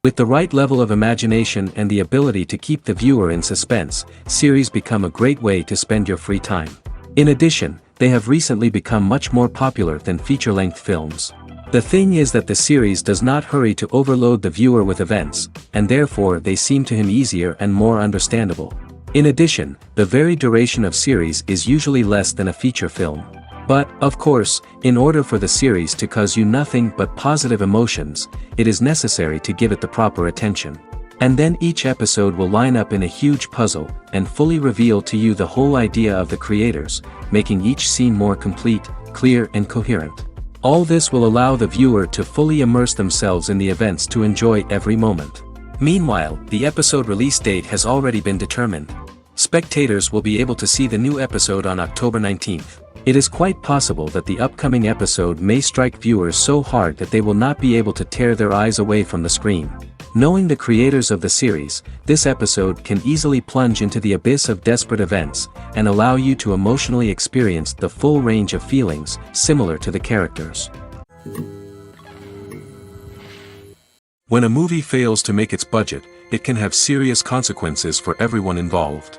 With the right level of imagination and the ability to keep the viewer in suspense, series become a great way to spend your free time. In addition, they have recently become much more popular than feature-length films. The thing is that the series does not hurry to overload the viewer with events, and therefore they seem to him easier and more understandable. In addition, the very duration of series is usually less than a feature film. But, of course, in order for the series to cause you nothing but positive emotions, it is necessary to give it the proper attention. And then each episode will line up in a huge puzzle, and fully reveal to you the whole idea of the creators, making each scene more complete, clear and coherent. All this will allow the viewer to fully immerse themselves in the events to enjoy every moment. Meanwhile, the episode release date has already been determined. Spectators will be able to see the new episode on October 19th. It is quite possible that the upcoming episode may strike viewers so hard that they will not be able to tear their eyes away from the screen. Knowing the creators of the series, this episode can easily plunge into the abyss of desperate events, and allow you to emotionally experience the full range of feelings, similar to the characters. When a movie fails to make its budget, it can have serious consequences for everyone involved.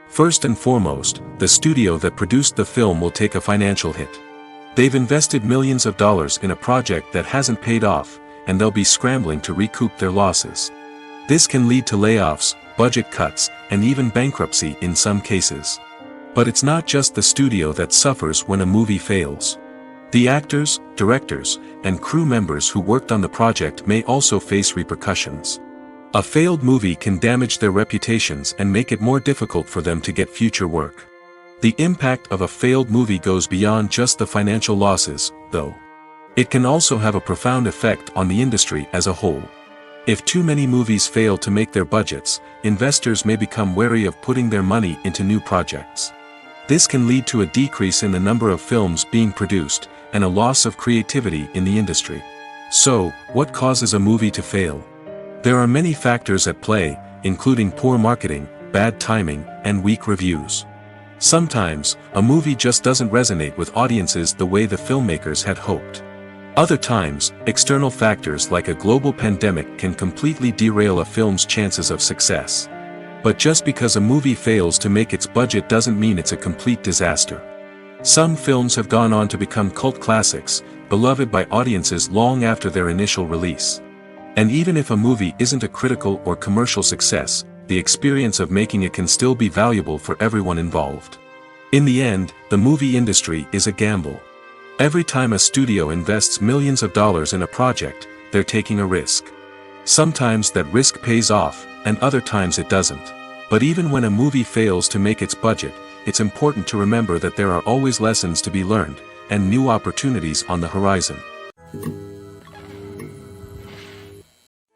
First and foremost, the studio that produced the film will take a financial hit. They've invested millions of dollars in a project that hasn't paid off, and they'll be scrambling to recoup their losses. This can lead to layoffs, budget cuts, and even bankruptcy in some cases. But it's not just the studio that suffers when a movie fails. The actors, directors, and crew members who worked on the project may also face repercussions. A failed movie can damage their reputations and make it more difficult for them to get future work. The impact of a failed movie goes beyond just the financial losses, though. It can also have a profound effect on the industry as a whole. If too many movies fail to make their budgets, investors may become wary of putting their money into new projects. This can lead to a decrease in the number of films being produced, and a loss of creativity in the industry. So, what causes a movie to fail? There are many factors at play, including poor marketing, bad timing, and weak reviews. Sometimes, a movie just doesn't resonate with audiences the way the filmmakers had hoped. Other times, external factors like a global pandemic can completely derail a film's chances of success. But just because a movie fails to make its budget doesn't mean it's a complete disaster. Some films have gone on to become cult classics, beloved by audiences long after their initial release. And even if a movie isn't a critical or commercial success, the experience of making it can still be valuable for everyone involved. In the end, the movie industry is a gamble. Every time a studio invests millions of dollars in a project, they're taking a risk. Sometimes that risk pays off, and other times it doesn't. But even when a movie fails to make its budget, it's important to remember that there are always lessons to be learned, and new opportunities on the horizon.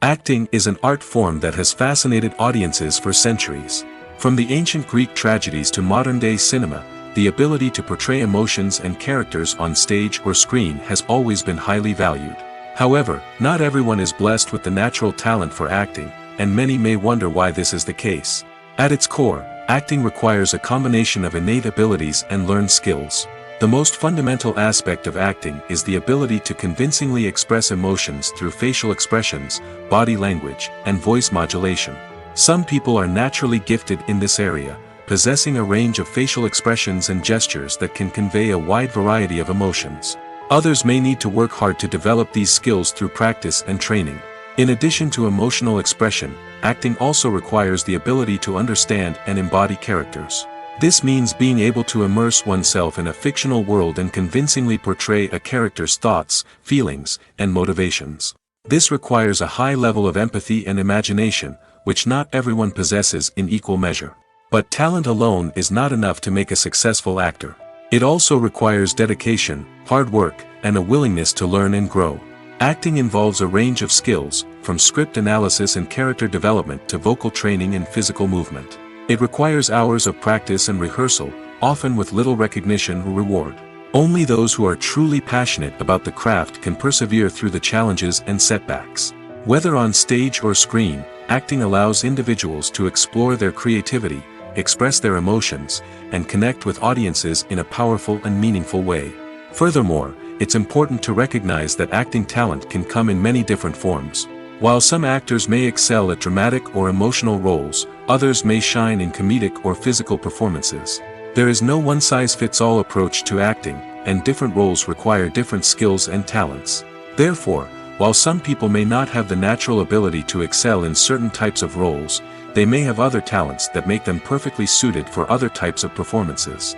Acting is an art form that has fascinated audiences for centuries. From the ancient Greek tragedies to modern-day cinema, the ability to portray emotions and characters on stage or screen has always been highly valued. However, not everyone is blessed with the natural talent for acting, and many may wonder why this is the case. At its core, acting requires a combination of innate abilities and learned skills. The most fundamental aspect of acting is the ability to convincingly express emotions through facial expressions, body language, and voice modulation. Some people are naturally gifted in this area, possessing a range of facial expressions and gestures that can convey a wide variety of emotions. Others may need to work hard to develop these skills through practice and training. In addition to emotional expression, acting also requires the ability to understand and embody characters. This means being able to immerse oneself in a fictional world and convincingly portray a character's thoughts, feelings, and motivations. This requires a high level of empathy and imagination, which not everyone possesses in equal measure. But talent alone is not enough to make a successful actor. It also requires dedication, hard work, and a willingness to learn and grow. Acting involves a range of skills, from script analysis and character development to vocal training and physical movement. It requires hours of practice and rehearsal, often with little recognition or reward. Only those who are truly passionate about the craft can persevere through the challenges and setbacks. Whether on stage or screen, acting allows individuals to explore their creativity, express their emotions, and connect with audiences in a powerful and meaningful way. Furthermore, it's important to recognize that acting talent can come in many different forms. While some actors may excel at dramatic or emotional roles, others may shine in comedic or physical performances. There is no one-size-fits-all approach to acting, and different roles require different skills and talents. Therefore, while some people may not have the natural ability to excel in certain types of roles, they may have other talents that make them perfectly suited for other types of performances.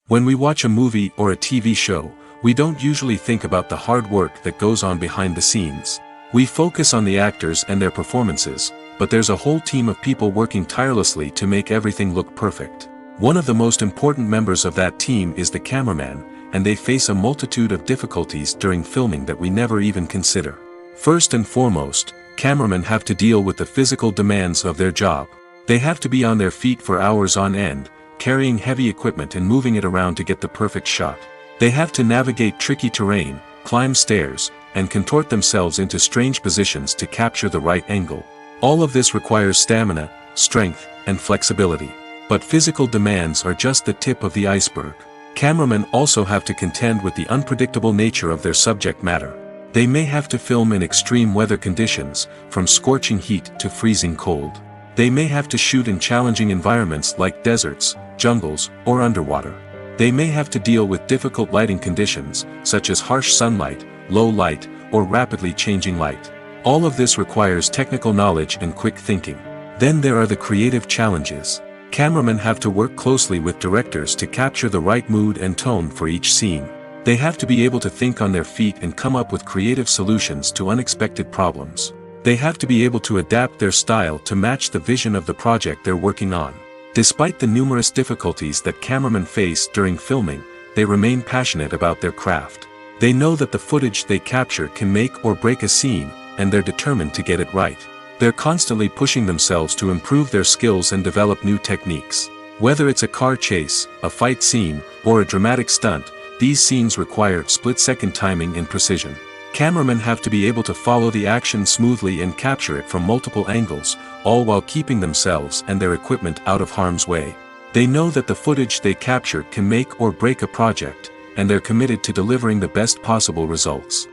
When we watch a movie or a TV show, we don't usually think about the hard work that goes on behind the scenes. We focus on the actors and their performances, but there's a whole team of people working tirelessly to make everything look perfect. One of the most important members of that team is the cameraman, and they face a multitude of difficulties during filming that we never even consider. First and foremost, cameramen have to deal with the physical demands of their job. They have to be on their feet for hours on end, carrying heavy equipment and moving it around to get the perfect shot. They have to navigate tricky terrain, climb stairs, and contort themselves into strange positions to capture the right angle. All of this requires stamina, strength, and flexibility. But physical demands are just the tip of the iceberg. Cameramen also have to contend with the unpredictable nature of their subject matter. They may have to film in extreme weather conditions, from scorching heat to freezing cold. They may have to shoot in challenging environments like deserts, jungles, or underwater. They may have to deal with difficult lighting conditions, such as harsh sunlight, low light, or rapidly changing light. All of this requires technical knowledge and quick thinking. Then there are the creative challenges. Cameramen have to work closely with directors to capture the right mood and tone for each scene. They have to be able to think on their feet and come up with creative solutions to unexpected problems. They have to be able to adapt their style to match the vision of the project they're working on. Despite the numerous difficulties that cameramen face during filming, they remain passionate about their craft. They know that the footage they capture can make or break a scene, and they're determined to get it right. They're constantly pushing themselves to improve their skills and develop new techniques. Whether it's a car chase, a fight scene, or a dramatic stunt, these scenes require split-second timing and precision. Cameramen have to be able to follow the action smoothly and capture it from multiple angles, all while keeping themselves and their equipment out of harm's way. They know that the footage they capture can make or break a project, and they're committed to delivering the best possible results.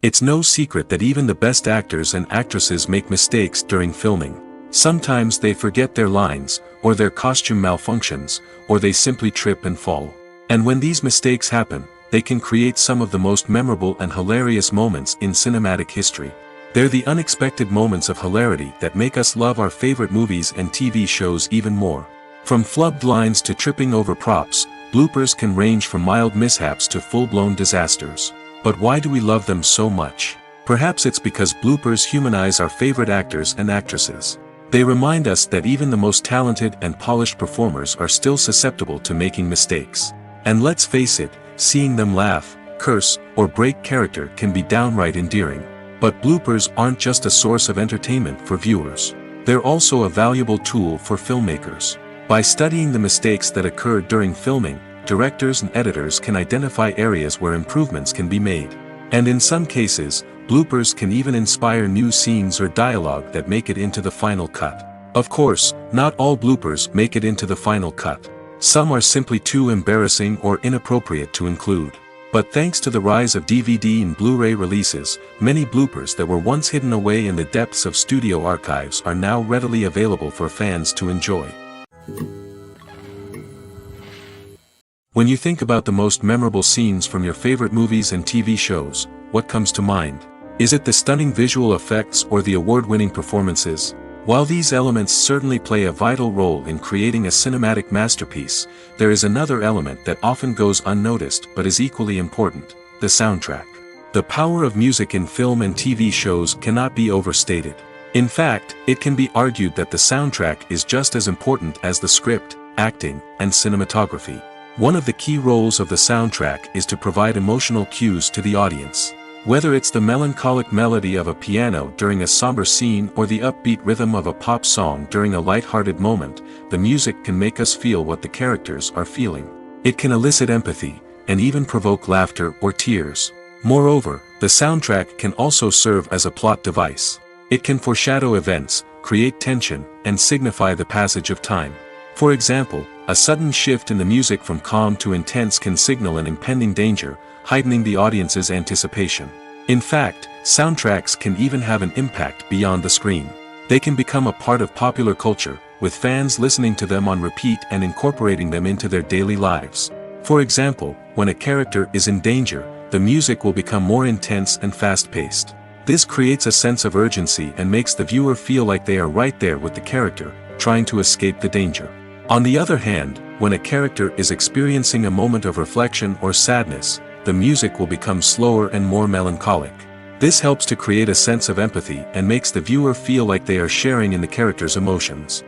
It's no secret that even the best actors and actresses make mistakes during filming. Sometimes they forget their lines, or their costume malfunctions, or they simply trip and fall. And when these mistakes happen, they can create some of the most memorable and hilarious moments in cinematic history. They're the unexpected moments of hilarity that make us love our favorite movies and TV shows even more. From flubbed lines to tripping over props, bloopers can range from mild mishaps to full-blown disasters. But why do we love them so much? Perhaps it's because bloopers humanize our favorite actors and actresses. They remind us that even the most talented and polished performers are still susceptible to making mistakes. And let's face it, seeing them laugh, curse, or break character can be downright endearing. But bloopers aren't just a source of entertainment for viewers. They're also a valuable tool for filmmakers. By studying the mistakes that occur during filming, directors and editors can identify areas where improvements can be made. And in some cases, bloopers can even inspire new scenes or dialogue that make it into the final cut. Of course, not all bloopers make it into the final cut. Some are simply too embarrassing or inappropriate to include. But thanks to the rise of DVD and Blu-ray releases, many bloopers that were once hidden away in the depths of studio archives are now readily available for fans to enjoy. When you think about the most memorable scenes from your favorite movies and TV shows, what comes to mind? Is it the stunning visual effects or the award-winning performances? While these elements certainly play a vital role in creating a cinematic masterpiece, there is another element that often goes unnoticed but is equally important: the soundtrack. The power of music in film and TV shows cannot be overstated. In fact, it can be argued that the soundtrack is just as important as the script, acting, and cinematography. One of the key roles of the soundtrack is to provide emotional cues to the audience. Whether it's the melancholic melody of a piano during a somber scene or the upbeat rhythm of a pop song during a light-hearted moment, the music can make us feel what the characters are feeling. It can elicit empathy, and even provoke laughter or tears. Moreover, the soundtrack can also serve as a plot device. It can foreshadow events, create tension, and signify the passage of time. For example, a sudden shift in the music from calm to intense can signal an impending danger, heightening the audience's anticipation. In fact, soundtracks can even have an impact beyond the screen. They can become a part of popular culture, with fans listening to them on repeat and incorporating them into their daily lives. For example, when a character is in danger, the music will become more intense and fast-paced. This creates a sense of urgency and makes the viewer feel like they are right there with the character, trying to escape the danger. On the other hand, when a character is experiencing a moment of reflection or sadness, the music will become slower and more melancholic. This helps to create a sense of empathy and makes the viewer feel like they are sharing in the character's emotions.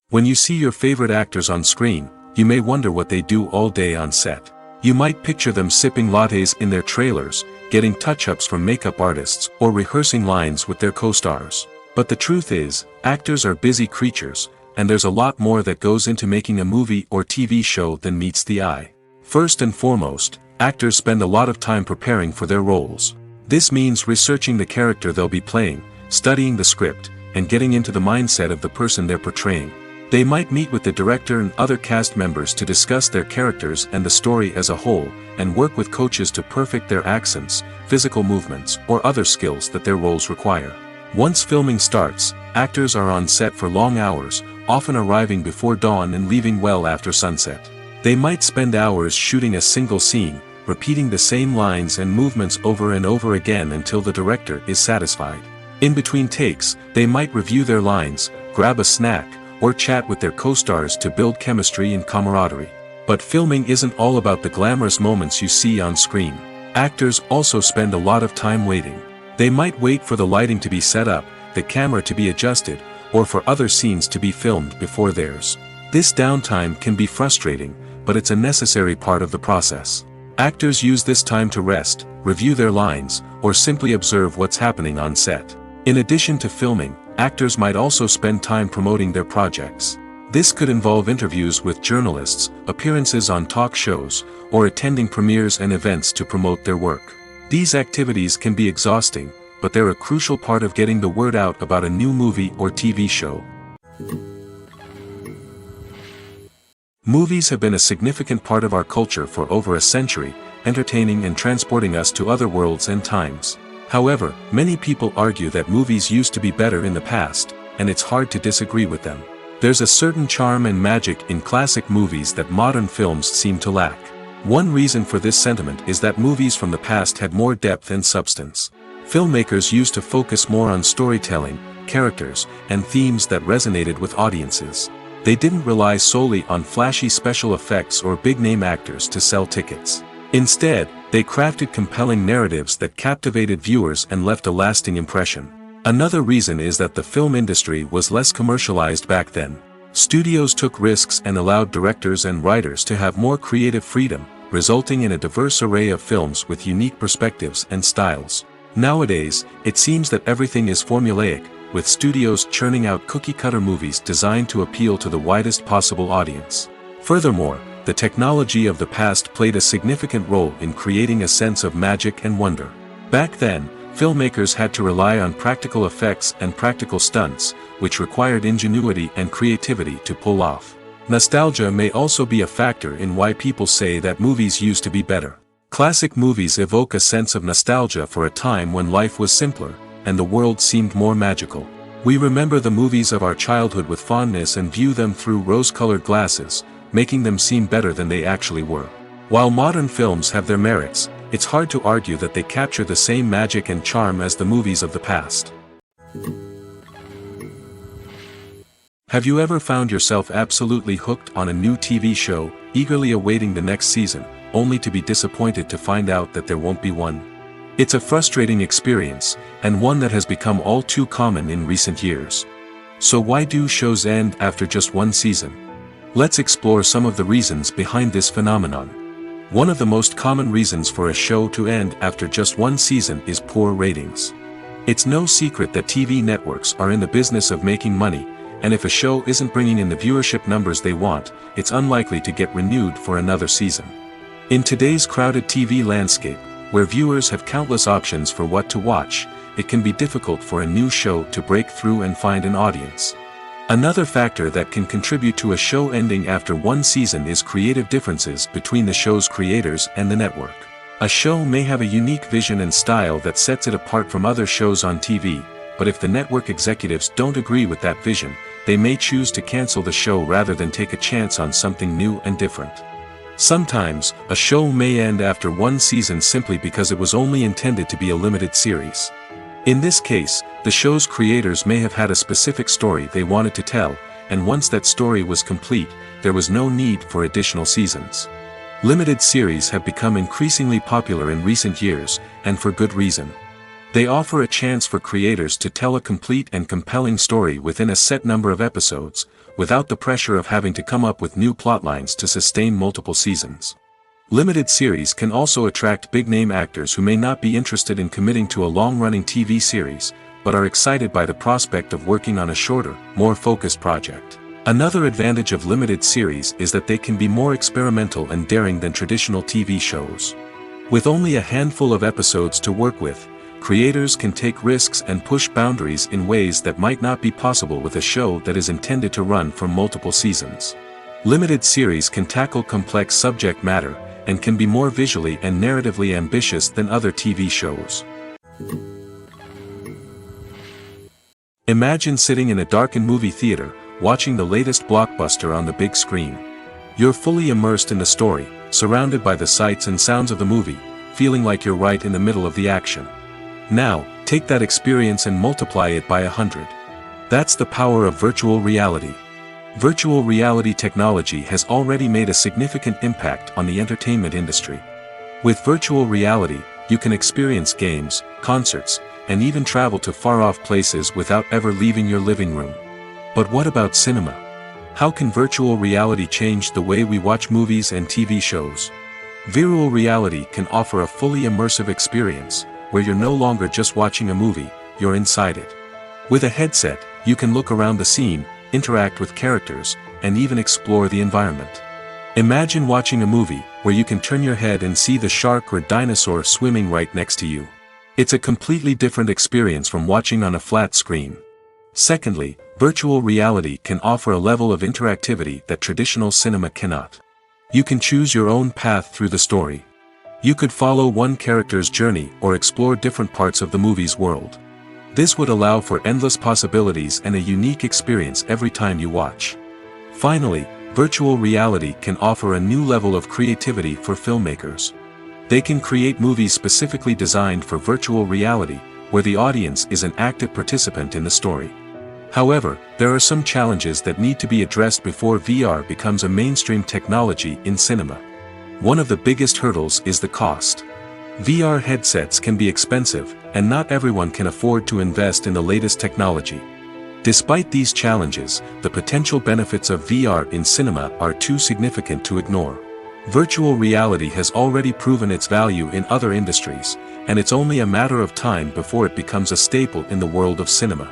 When you see your favorite actors on screen, you may wonder what they do all day on set. You might picture them sipping lattes in their trailers, getting touch-ups from makeup artists, or rehearsing lines with their co-stars. But the truth is, actors are busy creatures, and there's a lot more that goes into making a movie or TV show than meets the eye. First and foremost, actors spend a lot of time preparing for their roles. This means researching the character they'll be playing, studying the script, and getting into the mindset of the person they're portraying. They might meet with the director and other cast members to discuss their characters and the story as a whole, and work with coaches to perfect their accents, physical movements, or other skills that their roles require. Once filming starts, actors are on set for long hours, often arriving before dawn and leaving well after sunset. They might spend hours shooting a single scene, repeating the same lines and movements over and over again until the director is satisfied. In between takes, they might review their lines, grab a snack, or chat with their co-stars to build chemistry and camaraderie. But filming isn't all about the glamorous moments you see on screen. Actors also spend a lot of time waiting. They might wait for the lighting to be set up, the camera to be adjusted, or for other scenes to be filmed before theirs. This downtime can be frustrating, but it's a necessary part of the process. Actors use this time to rest, review their lines, or simply observe what's happening on set. In addition to filming, actors might also spend time promoting their projects. This could involve interviews with journalists, appearances on talk shows, or attending premieres and events to promote their work. These activities can be exhausting, but they're a crucial part of getting the word out about a new movie or TV show. Movies have been a significant part of our culture for over a century, entertaining and transporting us to other worlds and times. However, many people argue that movies used to be better in the past, and it's hard to disagree with them. There's a certain charm and magic in classic movies that modern films seem to lack. One reason for this sentiment is that movies from the past had more depth and substance. Filmmakers used to focus more on storytelling, characters, and themes that resonated with audiences. They didn't rely solely on flashy special effects or big-name actors to sell tickets. Instead, they crafted compelling narratives that captivated viewers and left a lasting impression. Another reason is that the film industry was less commercialized back then. Studios took risks and allowed directors and writers to have more creative freedom, resulting in a diverse array of films with unique perspectives and styles. Nowadays, it seems that everything is formulaic, with studios churning out cookie-cutter movies designed to appeal to the widest possible audience. Furthermore, the technology of the past played a significant role in creating a sense of magic and wonder. Back then, filmmakers had to rely on practical effects and practical stunts, which required ingenuity and creativity to pull off. Nostalgia may also be a factor in why people say that movies used to be better. Classic movies evoke a sense of nostalgia for a time when life was simpler, and the world seemed more magical. We remember the movies of our childhood with fondness and view them through rose-colored glasses, making them seem better than they actually were. While modern films have their merits, it's hard to argue that they capture the same magic and charm as the movies of the past. Have you ever found yourself absolutely hooked on a new TV show, eagerly awaiting the next season, only to be disappointed to find out that there won't be one? It's a frustrating experience, and one that has become all too common in recent years. So why do shows end after just one season? Let's explore some of the reasons behind this phenomenon. One of the most common reasons for a show to end after just one season is poor ratings. It's no secret that TV networks are in the business of making money, and if a show isn't bringing in the viewership numbers they want, it's unlikely to get renewed for another season. In today's crowded TV landscape, where viewers have countless options for what to watch, it can be difficult for a new show to break through and find an audience. Another factor that can contribute to a show ending after one season is creative differences between the show's creators and the network. A show may have a unique vision and style that sets it apart from other shows on TV, but if the network executives don't agree with that vision, they may choose to cancel the show rather than take a chance on something new and different. Sometimes, a show may end after one season simply because it was only intended to be a limited series. In this case, the show's creators may have had a specific story they wanted to tell, and once that story was complete, there was no need for additional seasons. Limited series have become increasingly popular in recent years, and for good reason. They offer a chance for creators to tell a complete and compelling story within a set number of episodes, without the pressure of having to come up with new plotlines to sustain multiple seasons. Limited series can also attract big-name actors who may not be interested in committing to a long-running TV series, but are excited by the prospect of working on a shorter, more focused project. Another advantage of limited series is that they can be more experimental and daring than traditional TV shows. With only a handful of episodes to work with, creators can take risks and push boundaries in ways that might not be possible with a show that is intended to run for multiple seasons. Limited series can tackle complex subject matter, and can be more visually and narratively ambitious than other TV shows. Imagine sitting in a darkened movie theater, watching the latest blockbuster on the big screen. You're fully immersed in the story, surrounded by the sights and sounds of the movie, feeling like you're right in the middle of the action. Now, take that experience and multiply it by 100. That's the power of virtual reality. Virtual reality technology has already made a significant impact on the entertainment industry. With virtual reality, you can experience games, concerts, and even travel to far-off places without ever leaving your living room. But what about cinema? How can virtual reality change the way we watch movies and TV shows? Virtual reality can offer a fully immersive experience, where you're no longer just watching a movie, you're inside it. With a headset, you can look around the scene, interact with characters, and even explore the environment. Imagine watching a movie where you can turn your head and see the shark or dinosaur swimming right next to you. It's a completely different experience from watching on a flat screen. Secondly, virtual reality can offer a level of interactivity that traditional cinema cannot. You can choose your own path through the story. You could follow one character's journey or explore different parts of the movie's world. This would allow for endless possibilities and a unique experience every time you watch. Finally, virtual reality can offer a new level of creativity for filmmakers. They can create movies specifically designed for virtual reality, where the audience is an active participant in the story. However, there are some challenges that need to be addressed before VR becomes a mainstream technology in cinema. One of the biggest hurdles is the cost. VR headsets can be expensive, and not everyone can afford to invest in the latest technology. Despite these challenges, the potential benefits of VR in cinema are too significant to ignore. Virtual reality has already proven its value in other industries, and it's only a matter of time before it becomes a staple in the world of cinema.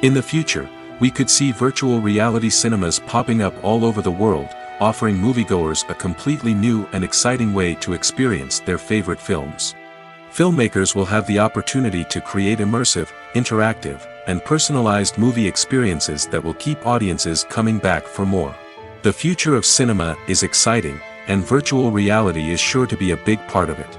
In the future, we could see virtual reality cinemas popping up all over the world, offering moviegoers a completely new and exciting way to experience their favorite films. Filmmakers will have the opportunity to create immersive, interactive, and personalized movie experiences that will keep audiences coming back for more. The future of cinema is exciting, and virtual reality is sure to be a big part of it.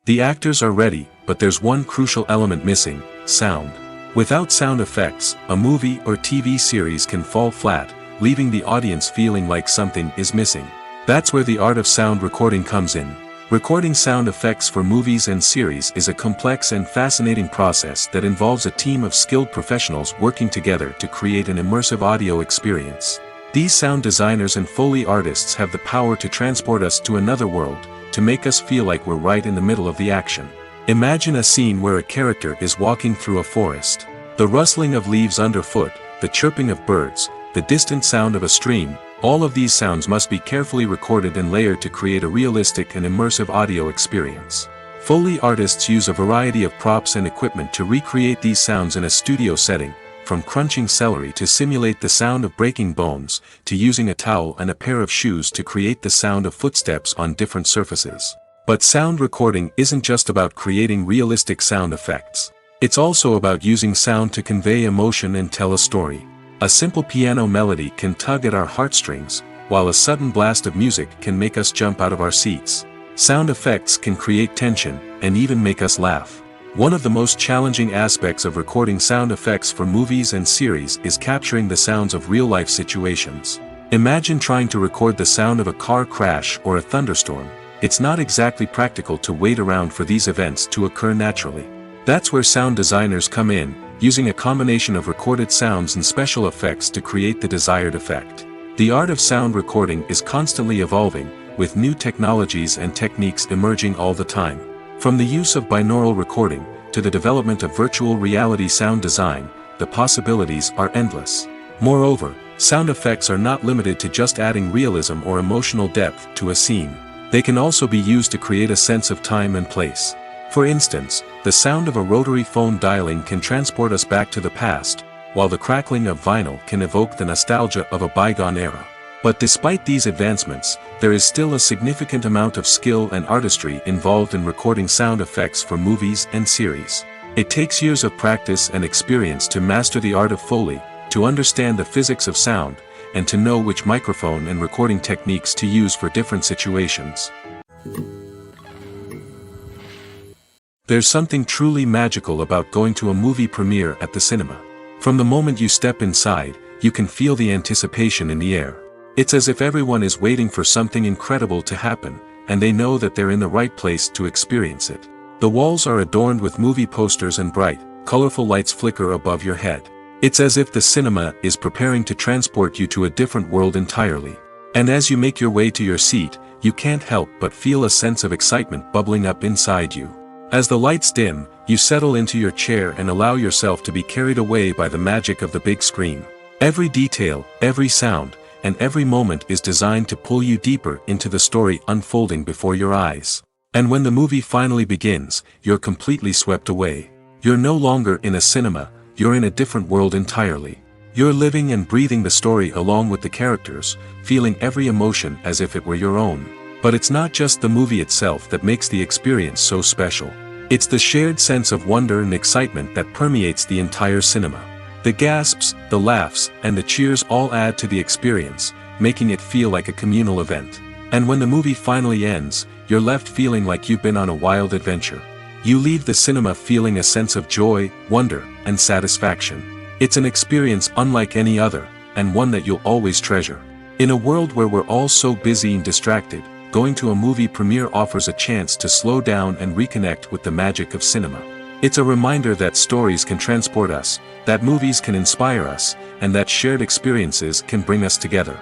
The actors are ready, but there's one crucial element missing: sound. Without sound effects, a movie or TV series can fall flat, leaving the audience feeling like something is missing. That's where the art of sound recording comes in. Recording sound effects for movies and series is a complex and fascinating process that involves a team of skilled professionals working together to create an immersive audio experience. These sound designers and Foley artists have the power to transport us to another world, to make us feel like we're right in the middle of the action. Imagine a scene where a character is walking through a forest. The rustling of leaves underfoot, the chirping of birds, the distant sound of a stream, all of these sounds must be carefully recorded and layered to create a realistic and immersive audio experience. Foley artists use a variety of props and equipment to recreate these sounds in a studio setting, from crunching celery to simulate the sound of breaking bones, to using a towel and a pair of shoes to create the sound of footsteps on different surfaces. But sound recording isn't just about creating realistic sound effects. It's also about using sound to convey emotion and tell a story. A simple piano melody can tug at our heartstrings, while a sudden blast of music can make us jump out of our seats. Sound effects can create tension, and even make us laugh. One of the most challenging aspects of recording sound effects for movies and series is capturing the sounds of real-life situations. Imagine trying to record the sound of a car crash or a thunderstorm. It's not exactly practical to wait around for these events to occur naturally. That's where sound designers come in, using a combination of recorded sounds and special effects to create the desired effect. The art of sound recording is constantly evolving, with new technologies and techniques emerging all the time. From the use of binaural recording, to the development of virtual reality sound design, the possibilities are endless. Moreover, sound effects are not limited to just adding realism or emotional depth to a scene. They can also be used to create a sense of time and place. For instance, the sound of a rotary phone dialing can transport us back to the past, while the crackling of vinyl can evoke the nostalgia of a bygone era. But despite these advancements, there is still a significant amount of skill and artistry involved in recording sound effects for movies and series. It takes years of practice and experience to master the art of Foley, to understand the physics of sound, and to know which microphone and recording techniques to use for different situations. There's something truly magical about going to a movie premiere at the cinema. From the moment you step inside, you can feel the anticipation in the air. It's as if everyone is waiting for something incredible to happen, and they know that they're in the right place to experience it. The walls are adorned with movie posters and bright, colorful lights flicker above your head. It's as if the cinema is preparing to transport you to a different world entirely. And as you make your way to your seat, you can't help but feel a sense of excitement bubbling up inside you. As the lights dim, you settle into your chair and allow yourself to be carried away by the magic of the big screen. Every detail, every sound, and every moment is designed to pull you deeper into the story unfolding before your eyes. And when the movie finally begins, you're completely swept away. You're no longer in a cinema, you're in a different world entirely. You're living and breathing the story along with the characters, feeling every emotion as if it were your own. But it's not just the movie itself that makes the experience so special. It's the shared sense of wonder and excitement that permeates the entire cinema. The gasps, the laughs, and the cheers all add to the experience, making it feel like a communal event. And when the movie finally ends, you're left feeling like you've been on a wild adventure. You leave the cinema feeling a sense of joy, wonder, and satisfaction. It's an experience unlike any other, and one that you'll always treasure. In a world where we're all so busy and distracted, going to a movie premiere offers a chance to slow down and reconnect with the magic of cinema. It's a reminder that stories can transport us, that movies can inspire us, and that shared experiences can bring us together.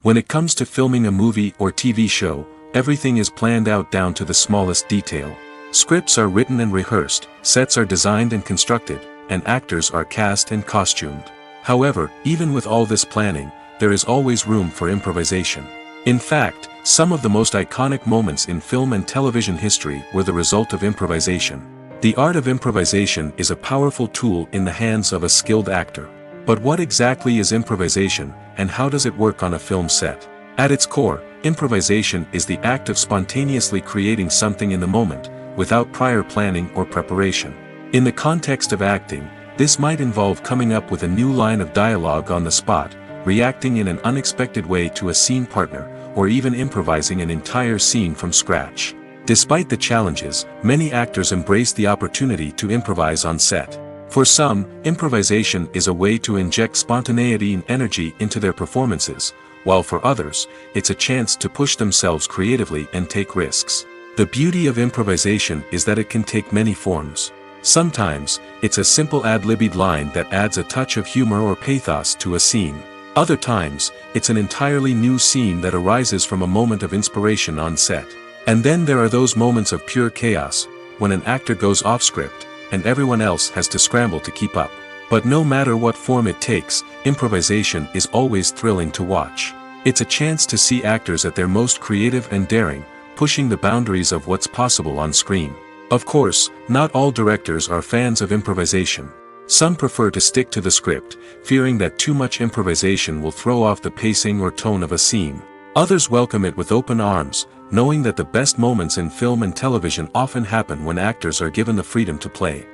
When it comes to filming a movie or TV show, everything is planned out down to the smallest detail. Scripts are written and rehearsed, sets are designed and constructed, and actors are cast and costumed. However, even with all this planning, there is always room for improvisation. In fact, some of the most iconic moments in film and television history were the result of improvisation. The art of improvisation is a powerful tool in the hands of a skilled actor. But what exactly is improvisation, and how does it work on a film set? At its core, improvisation is the act of spontaneously creating something in the moment, without prior planning or preparation. In the context of acting, this might involve coming up with a new line of dialogue on the spot, reacting in an unexpected way to a scene partner, or even improvising an entire scene from scratch. Despite the challenges, many actors embrace the opportunity to improvise on set. For some, improvisation is a way to inject spontaneity and energy into their performances, while for others, it's a chance to push themselves creatively and take risks. The beauty of improvisation is that it can take many forms. Sometimes, it's a simple ad-libbed line that adds a touch of humor or pathos to a scene. Other times, it's an entirely new scene that arises from a moment of inspiration on set. And then there are those moments of pure chaos, when an actor goes off script, and everyone else has to scramble to keep up. But no matter what form it takes, improvisation is always thrilling to watch. It's a chance to see actors at their most creative and daring, pushing the boundaries of what's possible on screen. Of course, not all directors are fans of improvisation. Some prefer to stick to the script, fearing that too much improvisation will throw off the pacing or tone of a scene. Others welcome it with open arms, knowing that the best moments in film and television often happen when actors are given the freedom to play.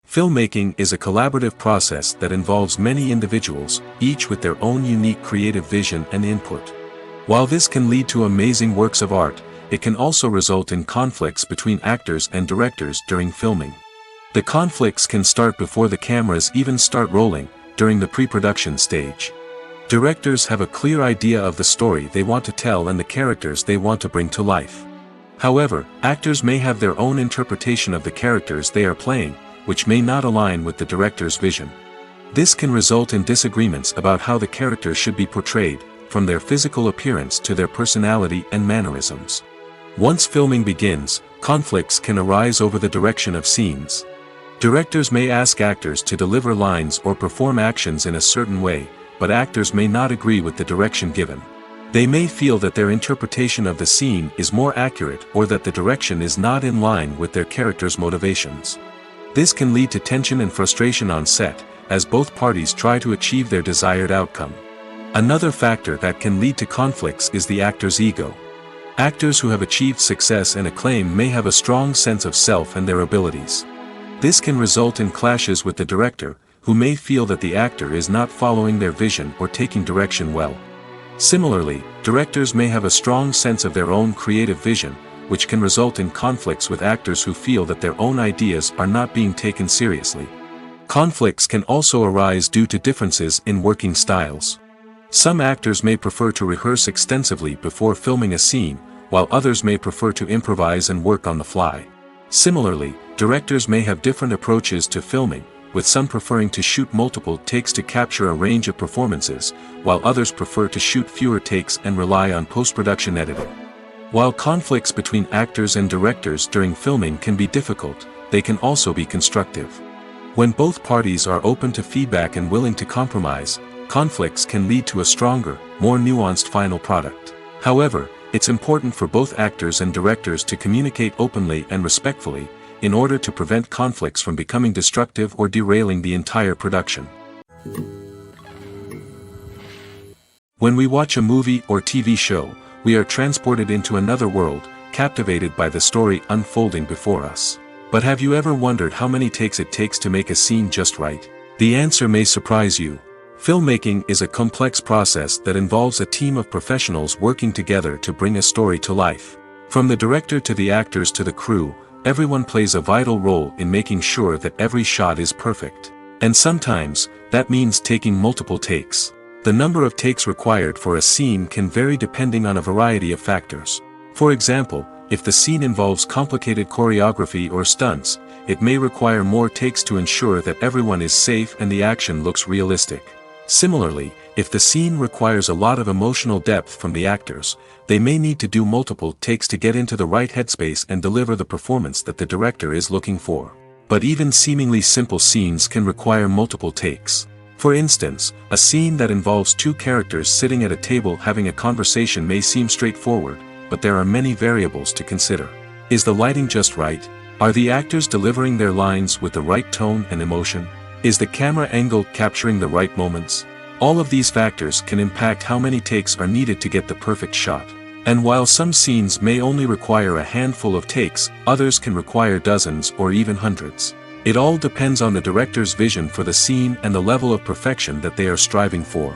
Filmmaking is a collaborative process that involves many individuals, each with their own unique creative vision and input. While this can lead to amazing works of art, it can also result in conflicts between actors and directors during filming. The conflicts can start before the cameras even start rolling, during the pre-production stage. Directors have a clear idea of the story they want to tell and the characters they want to bring to life. However, actors may have their own interpretation of the characters they are playing, which may not align with the director's vision. This can result in disagreements about how the characters should be portrayed, from their physical appearance to their personality and mannerisms. Once filming begins, conflicts can arise over the direction of scenes. Directors may ask actors to deliver lines or perform actions in a certain way, but actors may not agree with the direction given. They may feel that their interpretation of the scene is more accurate or that the direction is not in line with their character's motivations. This can lead to tension and frustration on set, as both parties try to achieve their desired outcome. Another factor that can lead to conflicts is the actor's ego. Actors who have achieved success and acclaim may have a strong sense of self and their abilities. This can result in clashes with the director, who may feel that the actor is not following their vision or taking direction well. Similarly, directors may have a strong sense of their own creative vision, which can result in conflicts with actors who feel that their own ideas are not being taken seriously. Conflicts can also arise due to differences in working styles. Some actors may prefer to rehearse extensively before filming a scene, while others may prefer to improvise and work on the fly. Similarly, directors may have different approaches to filming, with some preferring to shoot multiple takes to capture a range of performances, while others prefer to shoot fewer takes and rely on post-production editing. While conflicts between actors and directors during filming can be difficult, they can also be constructive. When both parties are open to feedback and willing to compromise, conflicts can lead to a stronger, more nuanced final product. However, it's important for both actors and directors to communicate openly and respectfully, in order to prevent conflicts from becoming destructive or derailing the entire production. When we watch a movie or TV show, we are transported into another world, captivated by the story unfolding before us. But have you ever wondered how many takes it takes to make a scene just right? The answer may surprise you. Filmmaking is a complex process that involves a team of professionals working together to bring a story to life. From the director to the actors to the crew, everyone plays a vital role in making sure that every shot is perfect. And sometimes, that means taking multiple takes. The number of takes required for a scene can vary depending on a variety of factors. For example, if the scene involves complicated choreography or stunts, it may require more takes to ensure that everyone is safe and the action looks realistic. Similarly, if the scene requires a lot of emotional depth from the actors, they may need to do multiple takes to get into the right headspace and deliver the performance that the director is looking for. But even seemingly simple scenes can require multiple takes. For instance, a scene that involves two characters sitting at a table having a conversation may seem straightforward, but there are many variables to consider. Is the lighting just right? Are the actors delivering their lines with the right tone and emotion? Is the camera angle capturing the right moments? All of these factors can impact how many takes are needed to get the perfect shot. And while some scenes may only require a handful of takes, others can require dozens or even hundreds. It all depends on the director's vision for the scene and the level of perfection that they are striving for.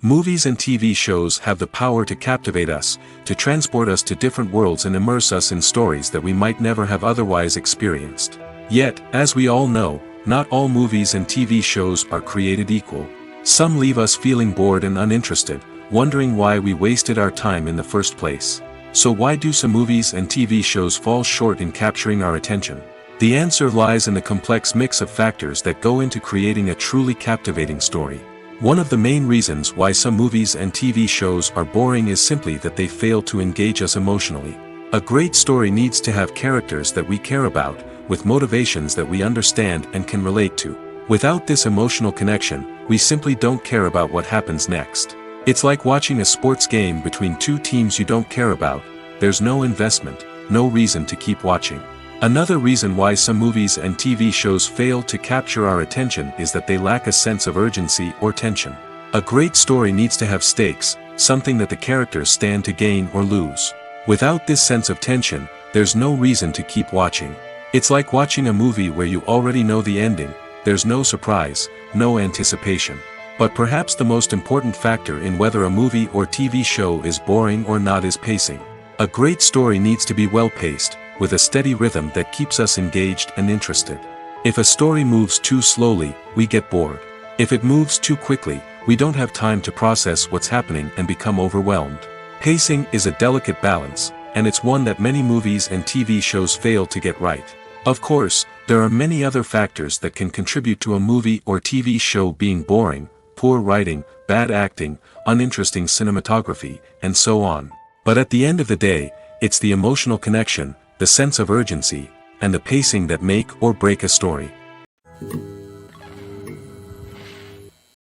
Movies and TV shows have the power to captivate us, to transport us to different worlds and immerse us in stories that we might never have otherwise experienced. Yet, as we all know, not all movies and TV shows are created equal. Some leave us feeling bored and uninterested, wondering why we wasted our time in the first place. So why do some movies and TV shows fall short in capturing our attention? The answer lies in the complex mix of factors that go into creating a truly captivating story. One of the main reasons why some movies and TV shows are boring is simply that they fail to engage us emotionally. A great story needs to have characters that we care about, with motivations that we understand and can relate to. Without this emotional connection, we simply don't care about what happens next. It's like watching a sports game between two teams you don't care about. There's no investment, no reason to keep watching. Another reason why some movies and TV shows fail to capture our attention is that they lack a sense of urgency or tension. A great story needs to have stakes, something that the characters stand to gain or lose. Without this sense of tension, there's no reason to keep watching. It's like watching a movie where you already know the ending. There's no surprise, no anticipation. But perhaps the most important factor in whether a movie or TV show is boring or not is pacing. A great story needs to be well-paced, with a steady rhythm that keeps us engaged and interested. If a story moves too slowly, we get bored. If it moves too quickly, we don't have time to process what's happening and become overwhelmed. Pacing is a delicate balance, and it's one that many movies and TV shows fail to get right. Of course, there are many other factors that can contribute to a movie or TV show being boring: poor writing, bad acting, uninteresting cinematography, and so on. But at the end of the day, it's the emotional connection, the sense of urgency, and the pacing that make or break a story.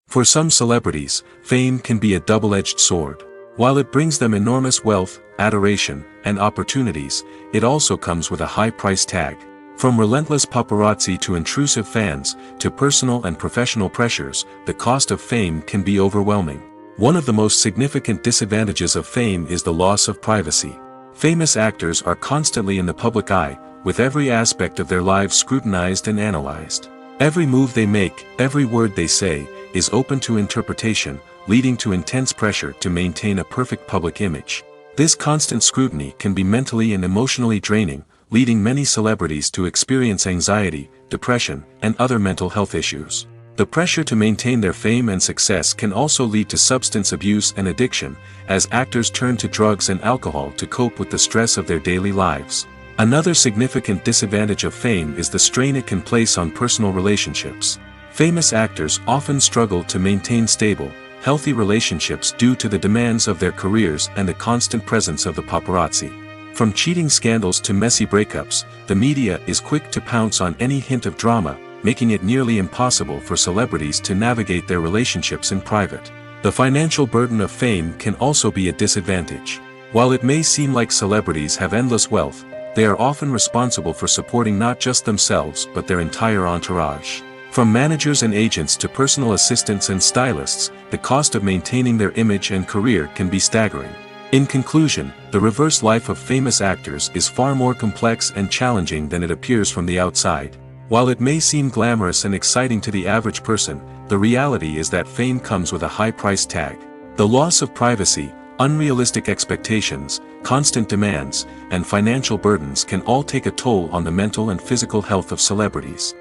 For some celebrities, fame can be a double-edged sword. While it brings them enormous wealth, adoration, and opportunities, it also comes with a high price tag. From relentless paparazzi to intrusive fans, to personal and professional pressures, the cost of fame can be overwhelming. One of the most significant disadvantages of fame is the loss of privacy. Famous actors are constantly in the public eye, with every aspect of their lives scrutinized and analyzed. Every move they make, every word they say, is open to interpretation, leading to intense pressure to maintain a perfect public image. This constant scrutiny can be mentally and emotionally draining, leading many celebrities to experience anxiety, depression, and other mental health issues. The pressure to maintain their fame and success can also lead to substance abuse and addiction, as actors turn to drugs and alcohol to cope with the stress of their daily lives. Another significant disadvantage of fame is the strain it can place on personal relationships. Famous actors often struggle to maintain stable, healthy relationships due to the demands of their careers and the constant presence of the paparazzi. From cheating scandals to messy breakups, the media is quick to pounce on any hint of drama, making it nearly impossible for celebrities to navigate their relationships in private. The financial burden of fame can also be a disadvantage. While it may seem like celebrities have endless wealth, they are often responsible for supporting not just themselves but their entire entourage. From managers and agents to personal assistants and stylists, the cost of maintaining their image and career can be staggering. In conclusion, the reverse life of famous actors is far more complex and challenging than it appears from the outside. While it may seem glamorous and exciting to the average person, the reality is that fame comes with a high price tag. The loss of privacy, unrealistic expectations, constant demands, and financial burdens can all take a toll on the mental and physical health of celebrities.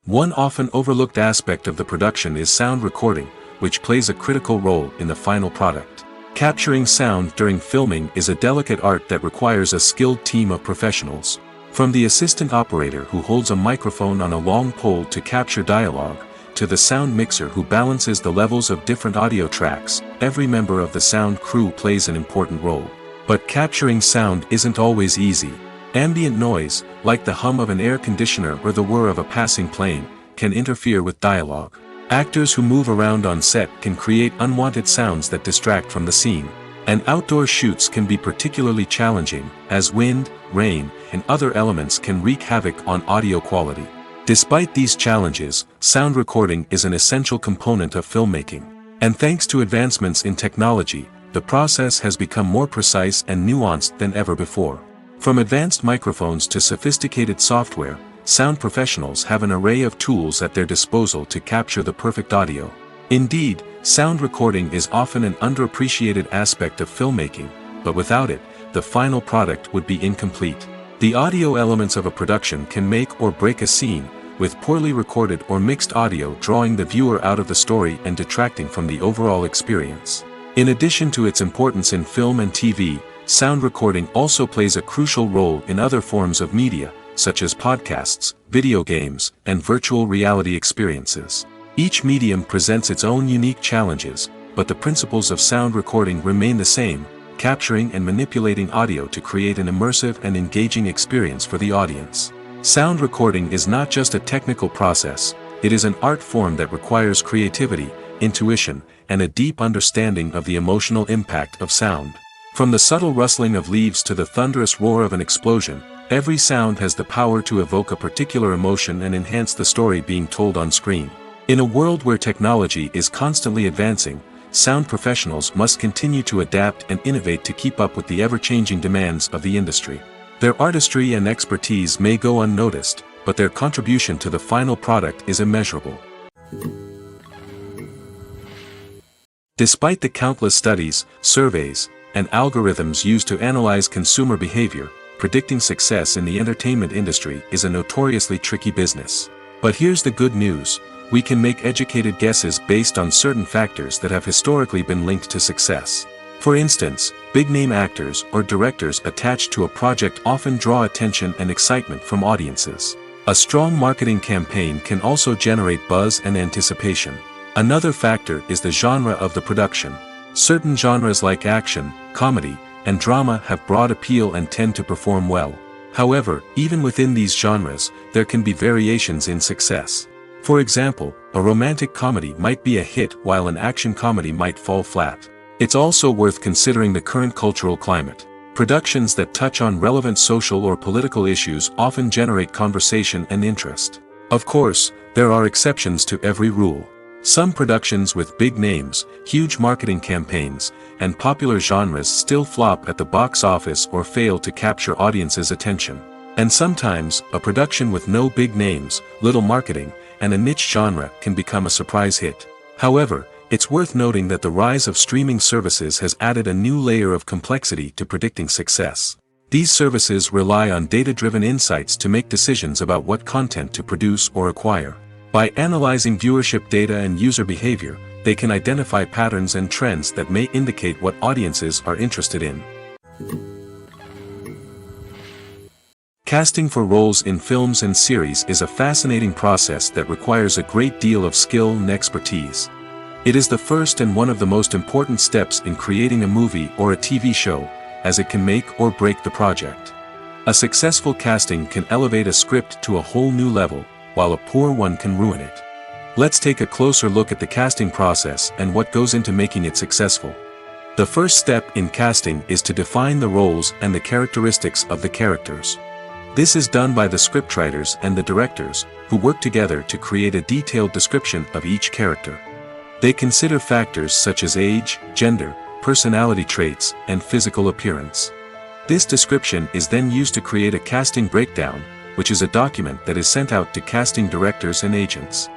One often overlooked aspect of the production is sound recording, which plays a critical role in the final product. Capturing sound during filming is a delicate art that requires a skilled team of professionals. From the assistant operator who holds a microphone on a long pole to capture dialogue, to the sound mixer who balances the levels of different audio tracks, every member of the sound crew plays an important role. But capturing sound isn't always easy. Ambient noise, like the hum of an air conditioner or the whir of a passing plane, can interfere with dialogue. Actors who move around on set can create unwanted sounds that distract from the scene. And outdoor shoots can be particularly challenging, as wind, rain, and other elements can wreak havoc on audio quality. Despite these challenges, sound recording is an essential component of filmmaking. And thanks to advancements in technology, the process has become more precise and nuanced than ever before. From advanced microphones to sophisticated software, sound professionals have an array of tools at their disposal to capture the perfect audio. Indeed, sound recording is often an underappreciated aspect of filmmaking, but without it, the final product would be incomplete. The audio elements of a production can make or break a scene, with poorly recorded or mixed audio drawing the viewer out of the story and detracting from the overall experience. In addition to its importance in film and TV, sound recording also plays a crucial role in other forms of media, such as podcasts, video games, and virtual reality experiences. Each medium presents its own unique challenges, but the principles of sound recording remain the same, capturing and manipulating audio to create an immersive and engaging experience for the audience. Sound recording is not just a technical process, it is an art form that requires creativity, intuition, and a deep understanding of the emotional impact of sound. From the subtle rustling of leaves to the thunderous roar of an explosion, every sound has the power to evoke a particular emotion and enhance the story being told on screen. In a world where technology is constantly advancing, sound professionals must continue to adapt and innovate to keep up with the ever-changing demands of the industry. Their artistry and expertise may go unnoticed, but their contribution to the final product is immeasurable. Despite the countless studies, surveys, and algorithms used to analyze consumer behavior, predicting success in the entertainment industry is a notoriously tricky business. But here's the good news: we can make educated guesses based on certain factors that have historically been linked to success. For instance, big-name actors or directors attached to a project often draw attention and excitement from audiences. A strong marketing campaign can also generate buzz and anticipation. Another factor is the genre of the production. Certain genres like action, comedy, and drama have broad appeal and tend to perform well. However, even within these genres, there can be variations in success. For example, a romantic comedy might be a hit while an action comedy might fall flat. It's also worth considering the current cultural climate. Productions that touch on relevant social or political issues often generate conversation and interest. Of course, there are exceptions to every rule. Some productions with big names, huge marketing campaigns, and popular genres still flop at the box office or fail to capture audiences' attention. And sometimes, a production with no big names, little marketing, and a niche genre can become a surprise hit. However, it's worth noting that the rise of streaming services has added a new layer of complexity to predicting success. These services rely on data-driven insights to make decisions about what content to produce or acquire. By analyzing viewership data and user behavior, they can identify patterns and trends that may indicate what audiences are interested in. Casting for roles in films and series is a fascinating process that requires a great deal of skill and expertise. It is the first and one of the most important steps in creating a movie or a TV show, as it can make or break the project. A successful casting can elevate a script to a whole new level, while a poor one can ruin it. Let's take a closer look at the casting process and what goes into making it successful. The first step in casting is to define the roles and the characteristics of the characters. This is done by the scriptwriters and the directors, who work together to create a detailed description of each character. They consider factors such as age, gender, personality traits, and physical appearance. This description is then used to create a casting breakdown, which is a document that is sent out to casting directors and agents.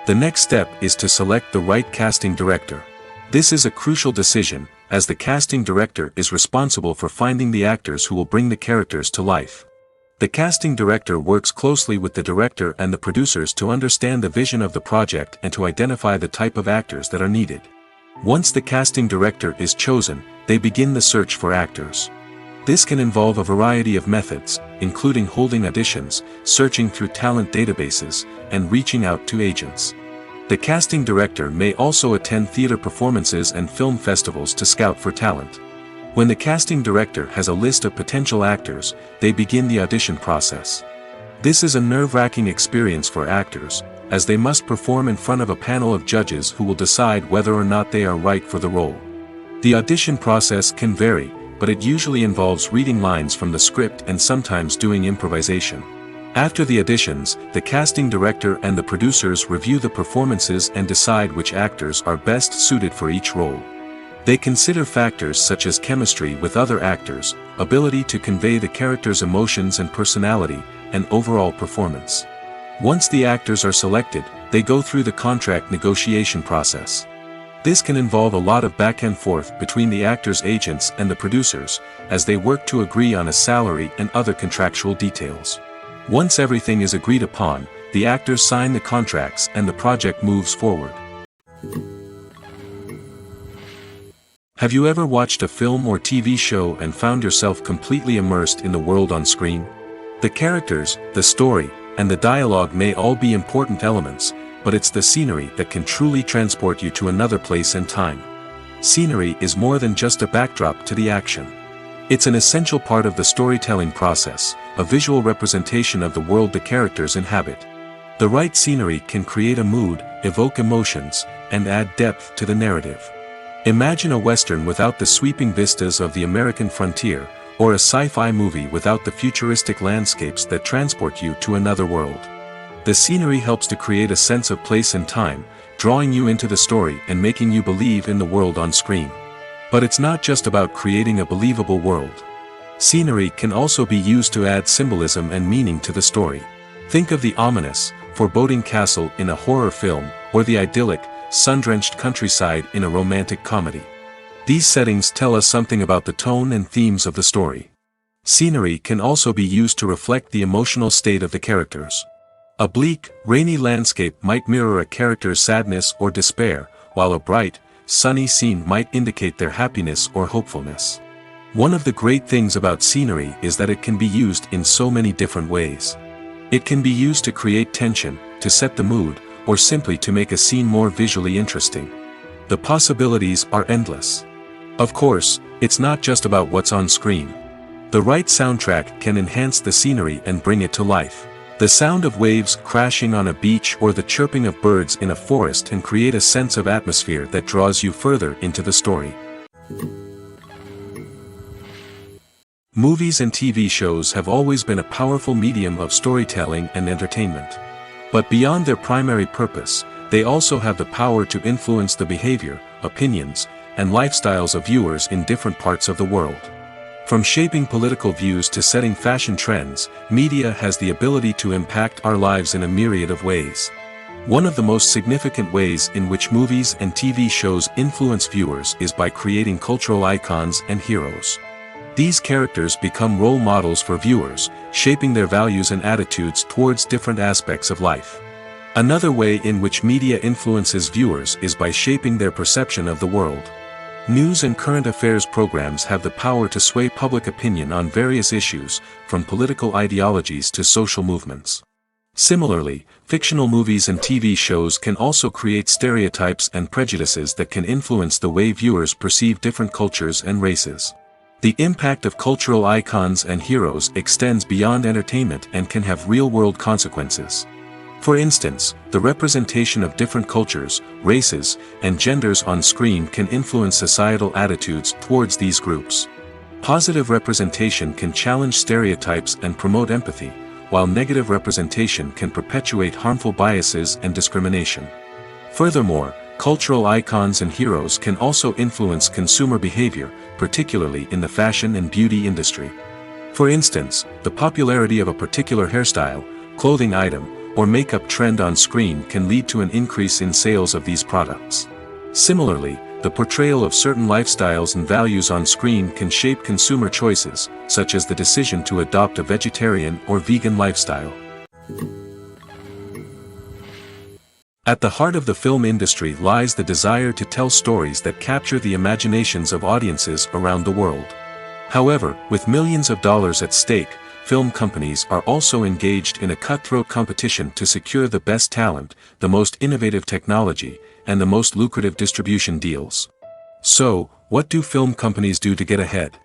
The next step is to select the right casting director. This is a crucial decision, as the casting director is responsible for finding the actors who will bring the characters to life. The casting director works closely with the director and the producers to understand the vision of the project and to identify the type of actors that are needed. Once the casting director is chosen, they begin the search for actors. This can involve a variety of methods, including holding auditions, searching through talent databases, and reaching out to agents. The casting director may also attend theater performances and film festivals to scout for talent. When the casting director has a list of potential actors, they begin the audition process. This is a nerve-wracking experience for actors, as they must perform in front of a panel of judges who will decide whether or not they are right for the role. The audition process can vary, but it usually involves reading lines from the script and sometimes doing improvisation. After the auditions, the casting director and the producers review the performances and decide which actors are best suited for each role. They consider factors such as chemistry with other actors, ability to convey the character's emotions and personality, and overall performance. Once the actors are selected, they go through the contract negotiation process. This can involve a lot of back and forth between the actors' agents and the producers, as they work to agree on a salary and other contractual details. Once everything is agreed upon, the actors sign the contracts and the project moves forward. Have you ever watched a film or TV show and found yourself completely immersed in the world on screen? The characters, the story, and the dialogue may all be important elements, but it's the scenery that can truly transport you to another place and time. Scenery is more than just a backdrop to the action. It's an essential part of the storytelling process, a visual representation of the world the characters inhabit. The right scenery can create a mood, evoke emotions, and add depth to the narrative. Imagine a Western without the sweeping vistas of the American frontier, or a sci-fi movie without the futuristic landscapes that transport you to another world. The scenery helps to create a sense of place and time, drawing you into the story and making you believe in the world on screen. But it's not just about creating a believable world. Scenery can also be used to add symbolism and meaning to the story. Think of the ominous, foreboding castle in a horror film, or the idyllic, sun-drenched countryside in a romantic comedy. These settings tell us something about the tone and themes of the story. Scenery can also be used to reflect the emotional state of the characters. A bleak, rainy landscape might mirror a character's sadness or despair, while a bright, sunny scene might indicate their happiness or hopefulness. One of the great things about scenery is that it can be used in so many different ways. It can be used to create tension, to set the mood, or simply to make a scene more visually interesting. The possibilities are endless. Of course, it's not just about what's on screen. The right soundtrack can enhance the scenery and bring it to life. The sound of waves crashing on a beach or the chirping of birds in a forest can create a sense of atmosphere that draws you further into the story. Movies and TV shows have always been a powerful medium of storytelling and entertainment. But beyond their primary purpose, they also have the power to influence the behavior, opinions, and lifestyles of viewers in different parts of the world. From shaping political views to setting fashion trends, media has the ability to impact our lives in a myriad of ways. One of the most significant ways in which movies and TV shows influence viewers is by creating cultural icons and heroes. These characters become role models for viewers, shaping their values and attitudes towards different aspects of life. Another way in which media influences viewers is by shaping their perception of the world. News and current affairs programs have the power to sway public opinion on various issues, from political ideologies to social movements. Similarly, fictional movies and TV shows can also create stereotypes and prejudices that can influence the way viewers perceive different cultures and races. The impact of cultural icons and heroes extends beyond entertainment and can have real-world consequences. For instance, the representation of different cultures, races, and genders on screen can influence societal attitudes towards these groups. Positive representation can challenge stereotypes and promote empathy, while negative representation can perpetuate harmful biases and discrimination. Furthermore, cultural icons and heroes can also influence consumer behavior, particularly in the fashion and beauty industry. For instance, the popularity of a particular hairstyle, clothing item, or makeup trend on screen can lead to an increase in sales of these products. Similarly, the portrayal of certain lifestyles and values on screen can shape consumer choices, such as the decision to adopt a vegetarian or vegan lifestyle. At the heart of the film industry lies the desire to tell stories that capture the imaginations of audiences around the world. However, with millions of dollars at stake, film companies are also engaged in a cutthroat competition to secure the best talent, the most innovative technology, and the most lucrative distribution deals. So, what do film companies do to get ahead?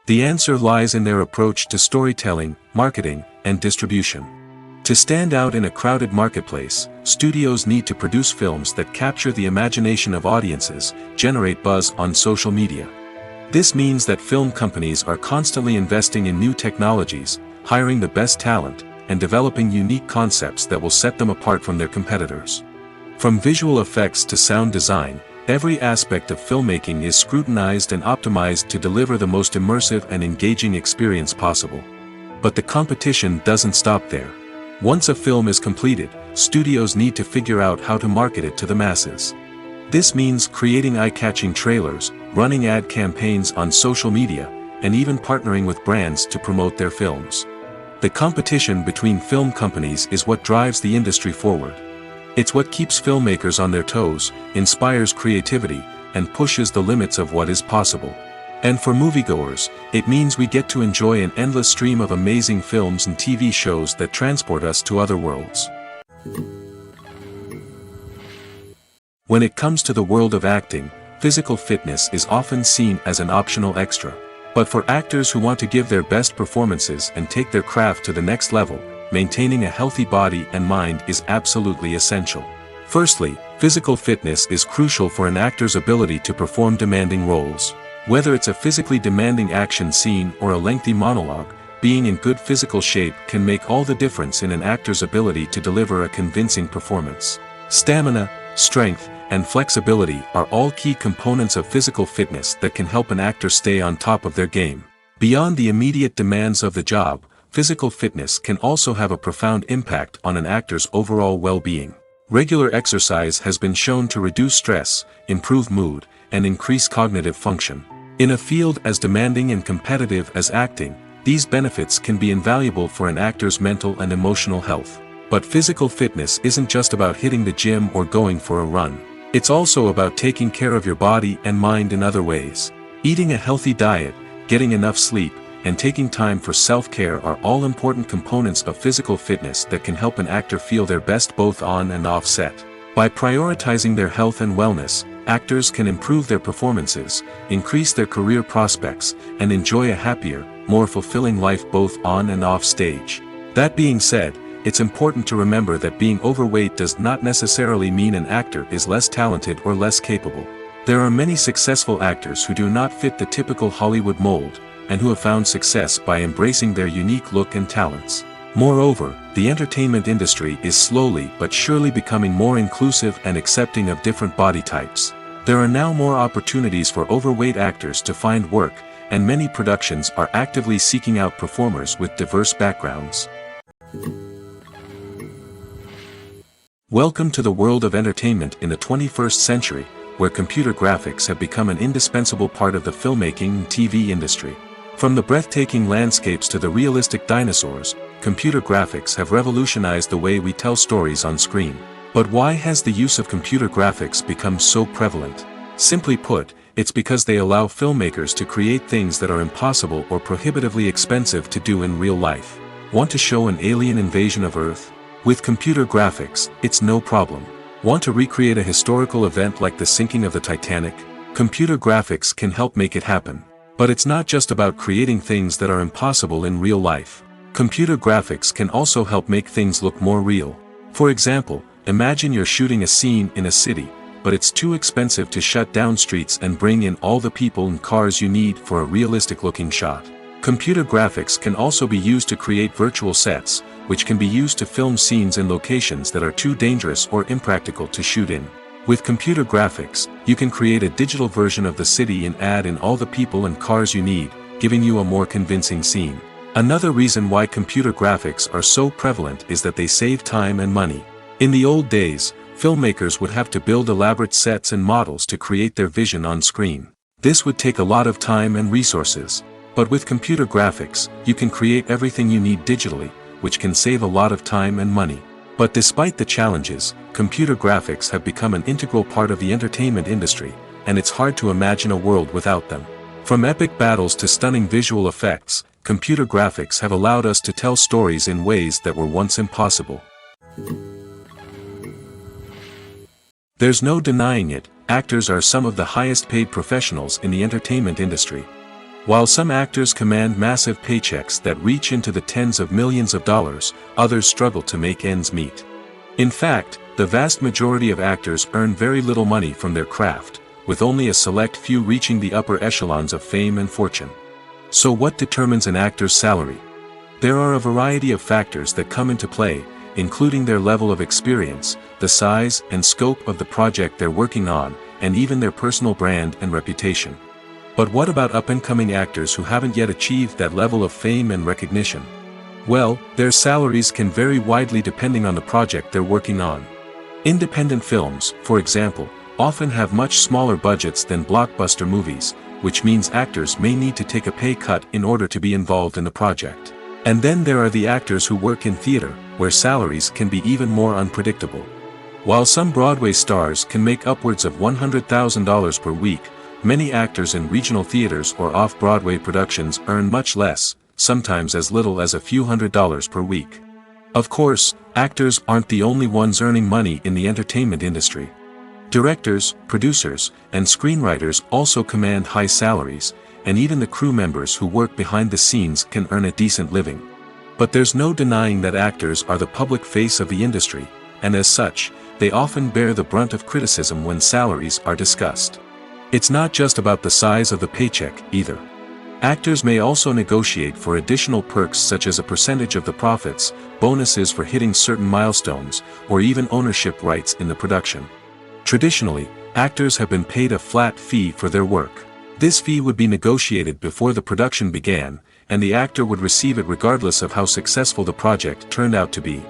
The answer lies in their approach to storytelling, marketing, and distribution. To stand out in a crowded marketplace, studios need to produce films that capture the imagination of audiences, generate buzz on social media. This means that film companies are constantly investing in new technologies, hiring the best talent, and developing unique concepts that will set them apart from their competitors. From visual effects to sound design, Every aspect of filmmaking is scrutinized and optimized to deliver the most immersive and engaging experience possible. But the competition doesn't stop there. Once a film is completed, studios need to figure out how to market it to the masses. This means creating eye-catching trailers, running ad campaigns on social media, and even partnering with brands to promote their films. The competition between film companies is what drives the industry forward. It's what keeps filmmakers on their toes, inspires creativity, and pushes the limits of what is possible. And for moviegoers, it means we get to enjoy an endless stream of amazing films and TV shows that transport us to other worlds. When it comes to the world of acting, physical fitness is often seen as an optional extra. But for actors who want to give their best performances and take their craft to the next level, maintaining a healthy body and mind is absolutely essential. Firstly, physical fitness is crucial for an actor's ability to perform demanding roles. Whether it's a physically demanding action scene or a lengthy monologue, being in good physical shape can make all the difference in an actor's ability to deliver a convincing performance. Stamina, strength, and flexibility are all key components of physical fitness that can help an actor stay on top of their game. Beyond the immediate demands of the job, physical fitness can also have a profound impact on an actor's overall well-being. Regular exercise has been shown to reduce stress, improve mood, and increase cognitive function. In a field as demanding and competitive as acting, these benefits can be invaluable for an actor's mental and emotional health. But physical fitness isn't just about hitting the gym or going for a run. It's also about taking care of your body and mind in other ways. Eating a healthy diet, getting enough sleep, and taking time for self-care are all important components of physical fitness that can help an actor feel their best both on and off set. By prioritizing their health and wellness, actors can improve their performances, increase their career prospects, and enjoy a happier, more fulfilling life both on and off stage. That being said, it's important to remember that being overweight does not necessarily mean an actor is less talented or less capable. There are many successful actors who do not fit the typical Hollywood mold, and who have found success by embracing their unique look and talents. Moreover, the entertainment industry is slowly but surely becoming more inclusive and accepting of different body types. There are now more opportunities for overweight actors to find work, and many productions are actively seeking out performers with diverse backgrounds. Welcome to the world of entertainment in the 21st century, where computer graphics have become an indispensable part of the filmmaking and TV industry. From the breathtaking landscapes to the realistic dinosaurs, computer graphics have revolutionized the way we tell stories on screen. But why has the use of computer graphics become so prevalent? Simply put, it's because they allow filmmakers to create things that are impossible or prohibitively expensive to do in real life. Want to show an alien invasion of Earth? With computer graphics, it's no problem. Want to recreate a historical event like the sinking of the Titanic? Computer graphics can help make it happen. But it's not just about creating things that are impossible in real life. Computer graphics can also help make things look more real. For example, imagine you're shooting a scene in a city, but it's too expensive to shut down streets and bring in all the people and cars you need for a realistic-looking shot. Computer graphics can also be used to create virtual sets, which can be used to film scenes in locations that are too dangerous or impractical to shoot in. With computer graphics, you can create a digital version of the city and add in all the people and cars you need, giving you a more convincing scene. Another reason why computer graphics are so prevalent is that they save time and money. In the old days, filmmakers would have to build elaborate sets and models to create their vision on screen. This would take a lot of time and resources. But with computer graphics, you can create everything you need digitally, which can save a lot of time and money. But despite the challenges, computer graphics have become an integral part of the entertainment industry, and it's hard to imagine a world without them. From epic battles to stunning visual effects, computer graphics have allowed us to tell stories in ways that were once impossible. There's no denying it, actors are some of the highest paid professionals in the entertainment industry. While some actors command massive paychecks that reach into the tens of millions of dollars, others struggle to make ends meet. In fact, the vast majority of actors earn very little money from their craft, with only a select few reaching the upper echelons of fame and fortune. So what determines an actor's salary? There are a variety of factors that come into play, including their level of experience, the size and scope of the project they're working on, and even their personal brand and reputation. But what about up-and-coming actors who haven't yet achieved that level of fame and recognition? Well, their salaries can vary widely depending on the project they're working on. Independent films, for example, often have much smaller budgets than blockbuster movies, which means actors may need to take a pay cut in order to be involved in the project. And then there are the actors who work in theater, where salaries can be even more unpredictable. While some Broadway stars can make upwards of $100,000 per week, many actors in regional theaters or off-Broadway productions earn much less, sometimes as little as a few $100s per week. Of course, actors aren't the only ones earning money in the entertainment industry. Directors, producers, and screenwriters also command high salaries, and even the crew members who work behind the scenes can earn a decent living. But there's no denying that actors are the public face of the industry, and as such, they often bear the brunt of criticism when salaries are discussed. It's not just about the size of the paycheck, either. Actors may also negotiate for additional perks such as a percentage of the profits, bonuses for hitting certain milestones, or even ownership rights in the production. Traditionally, actors have been paid a flat fee for their work. This fee would be negotiated before the production began, and the actor would receive it regardless of how successful the project turned out to be.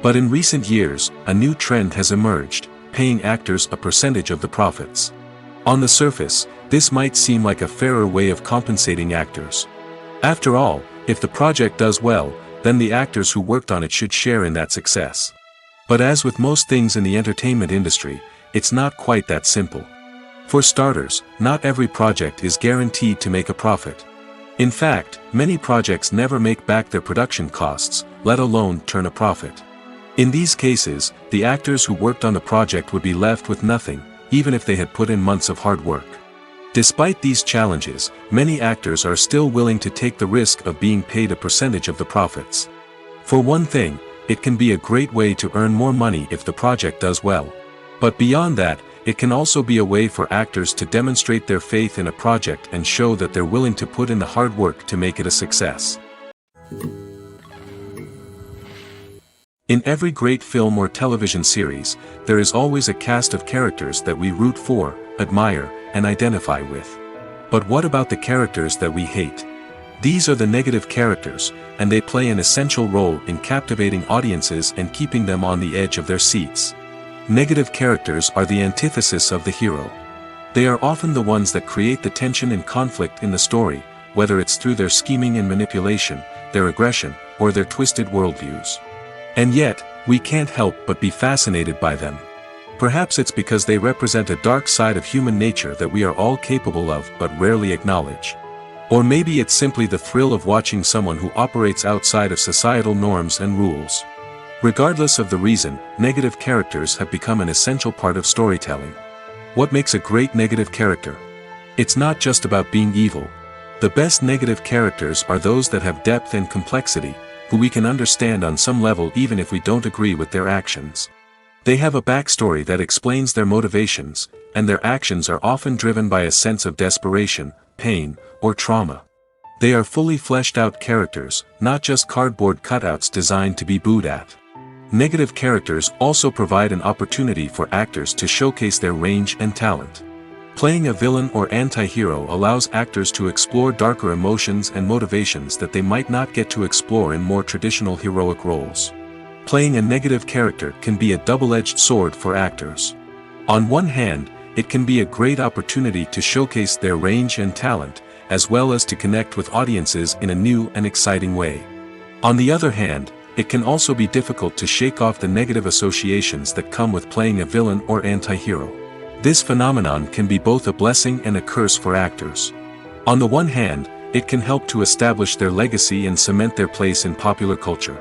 But in recent years, a new trend has emerged, paying actors a percentage of the profits. On the surface, this might seem like a fairer way of compensating actors. After all, if the project does well, then the actors who worked on it should share in that success. But as with most things in the entertainment industry, it's not quite that simple. For starters, not every project is guaranteed to make a profit. In fact, many projects never make back their production costs, let alone turn a profit. In these cases, the actors who worked on the project would be left with nothing, even if they had put in months of hard work. Despite these challenges, many actors are still willing to take the risk of being paid a percentage of the profits. For one thing, it can be a great way to earn more money if the project does well. But beyond that, it can also be a way for actors to demonstrate their faith in a project and show that they're willing to put in the hard work to make it a success. In every great film or television series, there is always a cast of characters that we root for, admire, and identify with. But what about the characters that we hate? These are the negative characters, and they play an essential role in captivating audiences and keeping them on the edge of their seats. Negative characters are the antithesis of the hero. They are often the ones that create the tension and conflict in the story, whether it's through their scheming and manipulation, their aggression, or their twisted worldviews. And yet, we can't help but be fascinated by them. Perhaps it's because they represent a dark side of human nature that we are all capable of but rarely acknowledge. Or maybe it's simply the thrill of watching someone who operates outside of societal norms and rules. Regardless of the reason, negative characters have become an essential part of storytelling. What makes a great negative character? It's not just about being evil. The best negative characters are those that have depth and complexity, who we can understand on some level even if we don't agree with their actions. They have a backstory that explains their motivations, and their actions are often driven by a sense of desperation, pain, or trauma. They are fully fleshed out characters, not just cardboard cutouts designed to be booed at. Negative characters also provide an opportunity for actors to showcase their range and talent. Playing a villain or anti-hero allows actors to explore darker emotions and motivations that they might not get to explore in more traditional heroic roles. Playing a negative character can be a double-edged sword for actors. On one hand, it can be a great opportunity to showcase their range and talent, as well as to connect with audiences in a new and exciting way. On the other hand, it can also be difficult to shake off the negative associations that come with playing a villain or anti-hero. This phenomenon can be both a blessing and a curse for actors. On the one hand, it can help to establish their legacy and cement their place in popular culture.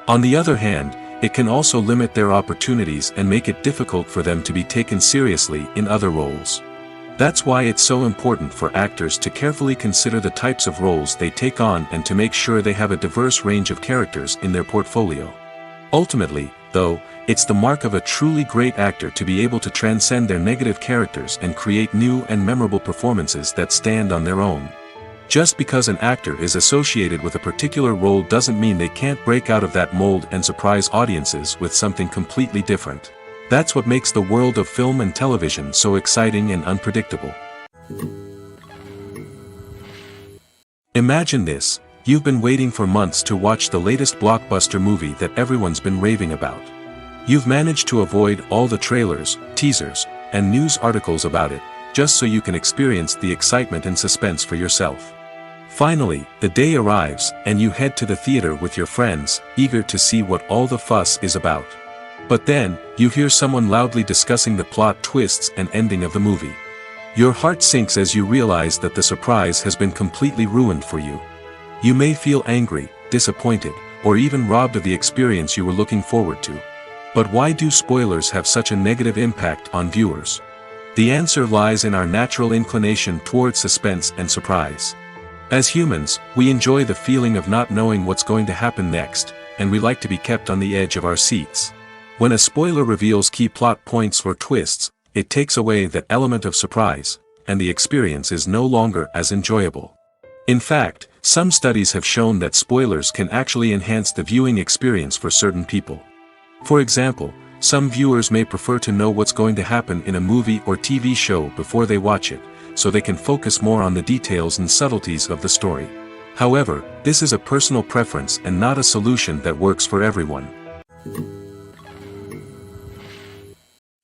On the other hand, it can also limit their opportunities and make it difficult for them to be taken seriously in other roles. That's why it's so important for actors to carefully consider the types of roles they take on and to make sure they have a diverse range of characters in their portfolio. Ultimately, though, it's the mark of a truly great actor to be able to transcend their negative characters and create new and memorable performances that stand on their own. Just because an actor is associated with a particular role doesn't mean they can't break out of that mold and surprise audiences with something completely different. That's what makes the world of film and television so exciting and unpredictable. Imagine this: you've been waiting for months to watch the latest blockbuster movie that everyone's been raving about. You've managed to avoid all the trailers, teasers, and news articles about it, just so you can experience the excitement and suspense for yourself. Finally, the day arrives, and you head to the theater with your friends, eager to see what all the fuss is about. But then, you hear someone loudly discussing the plot twists and ending of the movie. Your heart sinks as you realize that the surprise has been completely ruined for you. You may feel angry, disappointed, or even robbed of the experience you were looking forward to. But why do spoilers have such a negative impact on viewers? The answer lies in our natural inclination toward suspense and surprise. As humans, we enjoy the feeling of not knowing what's going to happen next, and we like to be kept on the edge of our seats. When a spoiler reveals key plot points or twists, it takes away that element of surprise, and the experience is no longer as enjoyable. In fact, some studies have shown that spoilers can actually enhance the viewing experience for certain people. For example, some viewers may prefer to know what's going to happen in a movie or TV show before they watch it, so they can focus more on the details and subtleties of the story. However, this is a personal preference and not a solution that works for everyone.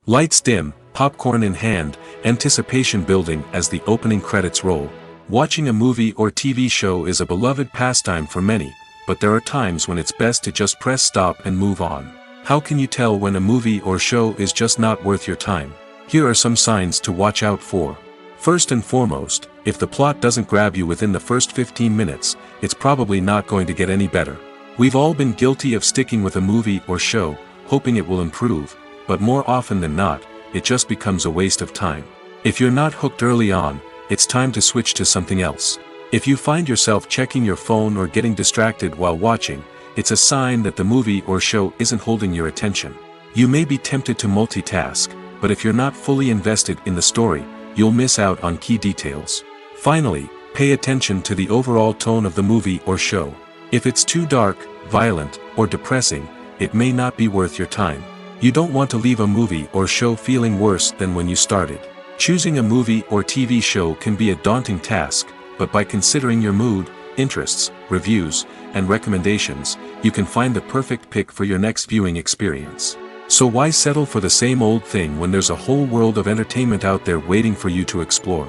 Lights dim, popcorn in hand, anticipation building as the opening credits roll. Watching a movie or TV show is a beloved pastime for many, but there are times when it's best to just press stop and move on. How can you tell when a movie or show is just not worth your time? Here are some signs to watch out for. First and foremost, if the plot doesn't grab you within the first 15 minutes, it's probably not going to get any better. We've all been guilty of sticking with a movie or show, hoping it will improve, but more often than not, it just becomes a waste of time. If you're not hooked early on, it's time to switch to something else. If you find yourself checking your phone or getting distracted while watching, it's a sign that the movie or show isn't holding your attention. You may be tempted to multitask, but if you're not fully invested in the story, you'll miss out on key details. Finally, pay attention to the overall tone of the movie or show. If it's too dark, violent, or depressing, it may not be worth your time. You don't want to leave a movie or show feeling worse than when you started. Choosing a movie or TV show can be a daunting task, but by considering your mood, interests, reviews, and recommendations, you can find the perfect pick for your next viewing experience. So why settle for the same old thing when there's a whole world of entertainment out there waiting for you to explore?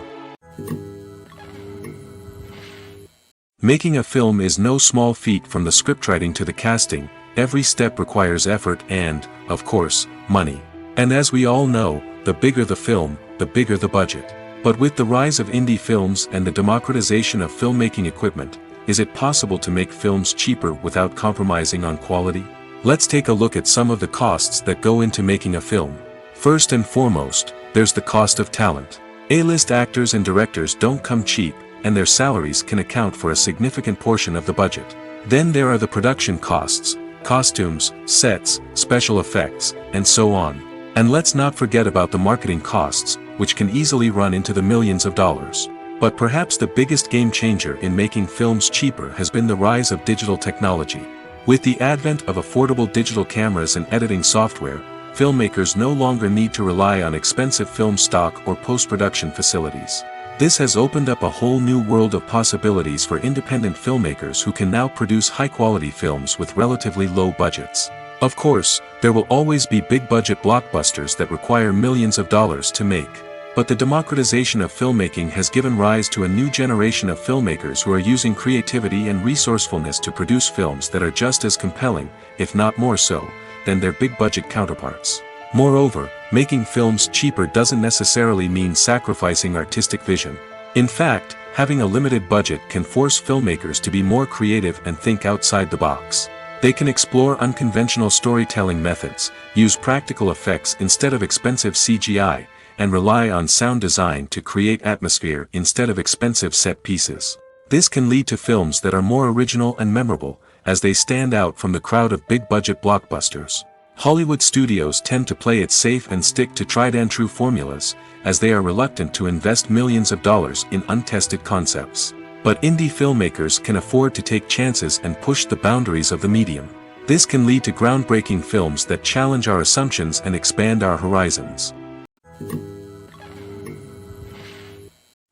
Making a film is no small feat. From the scriptwriting to the casting, every step requires effort and, of course, money. And as we all know, the bigger the film, the bigger the budget. But with the rise of indie films and the democratization of filmmaking equipment, is it possible to make films cheaper without compromising on quality? Let's take a look at some of the costs that go into making a film. First and foremost, there's the cost of talent. A-list actors and directors don't come cheap, and their salaries can account for a significant portion of the budget. Then there are the production costs, costumes, sets, special effects, and so on. And let's not forget about the marketing costs, which can easily run into the millions of dollars. But perhaps the biggest game changer in making films cheaper has been the rise of digital technology. With the advent of affordable digital cameras and editing software, filmmakers no longer need to rely on expensive film stock or post-production facilities. This has opened up a whole new world of possibilities for independent filmmakers who can now produce high-quality films with relatively low budgets. Of course, there will always be big-budget blockbusters that require millions of dollars to make. But the democratization of filmmaking has given rise to a new generation of filmmakers who are using creativity and resourcefulness to produce films that are just as compelling, if not more so, than their big-budget counterparts. Moreover, making films cheaper doesn't necessarily mean sacrificing artistic vision. In fact, having a limited budget can force filmmakers to be more creative and think outside the box. They can explore unconventional storytelling methods, use practical effects instead of expensive CGI, and rely on sound design to create atmosphere instead of expensive set pieces. This can lead to films that are more original and memorable, as they stand out from the crowd of big-budget blockbusters. Hollywood studios tend to play it safe and stick to tried-and-true formulas, as they are reluctant to invest millions of dollars in untested concepts. But indie filmmakers can afford to take chances and push the boundaries of the medium. This can lead to groundbreaking films that challenge our assumptions and expand our horizons.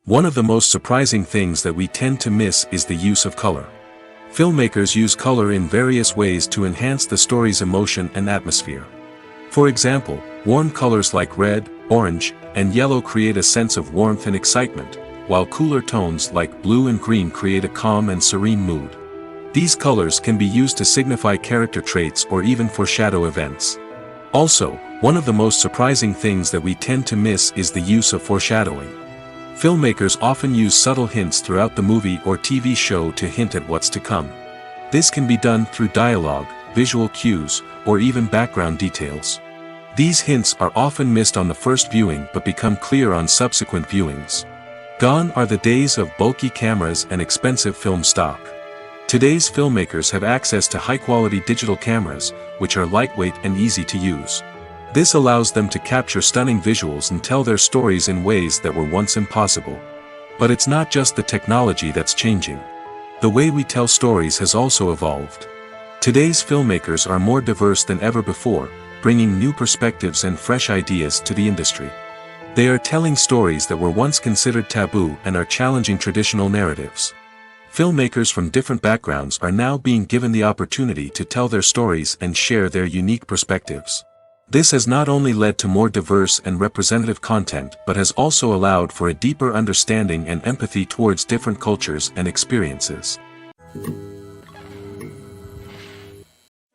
One of the most surprising things that we tend to miss is the use of color. Filmmakers use color in various ways to enhance the story's emotion and atmosphere. For example, warm colors like red, orange, and yellow create a sense of warmth and excitement, while cooler tones like blue and green create a calm and serene mood. These colors can be used to signify character traits or even foreshadow events. Also, one of the most surprising things that we tend to miss is the use of foreshadowing. Filmmakers often use subtle hints throughout the movie or TV show to hint at what's to come. This can be done through dialogue, visual cues, or even background details. These hints are often missed on the first viewing but become clear on subsequent viewings. Gone are the days of bulky cameras and expensive film stock. Today's filmmakers have access to high-quality digital cameras, which are lightweight and easy to use. This allows them to capture stunning visuals and tell their stories in ways that were once impossible. But it's not just the technology that's changing. The way we tell stories has also evolved. Today's filmmakers are more diverse than ever before, bringing new perspectives and fresh ideas to the industry. They are telling stories that were once considered taboo and are challenging traditional narratives. Filmmakers from different backgrounds are now being given the opportunity to tell their stories and share their unique perspectives. This has not only led to more diverse and representative content but has also allowed for a deeper understanding and empathy towards different cultures and experiences.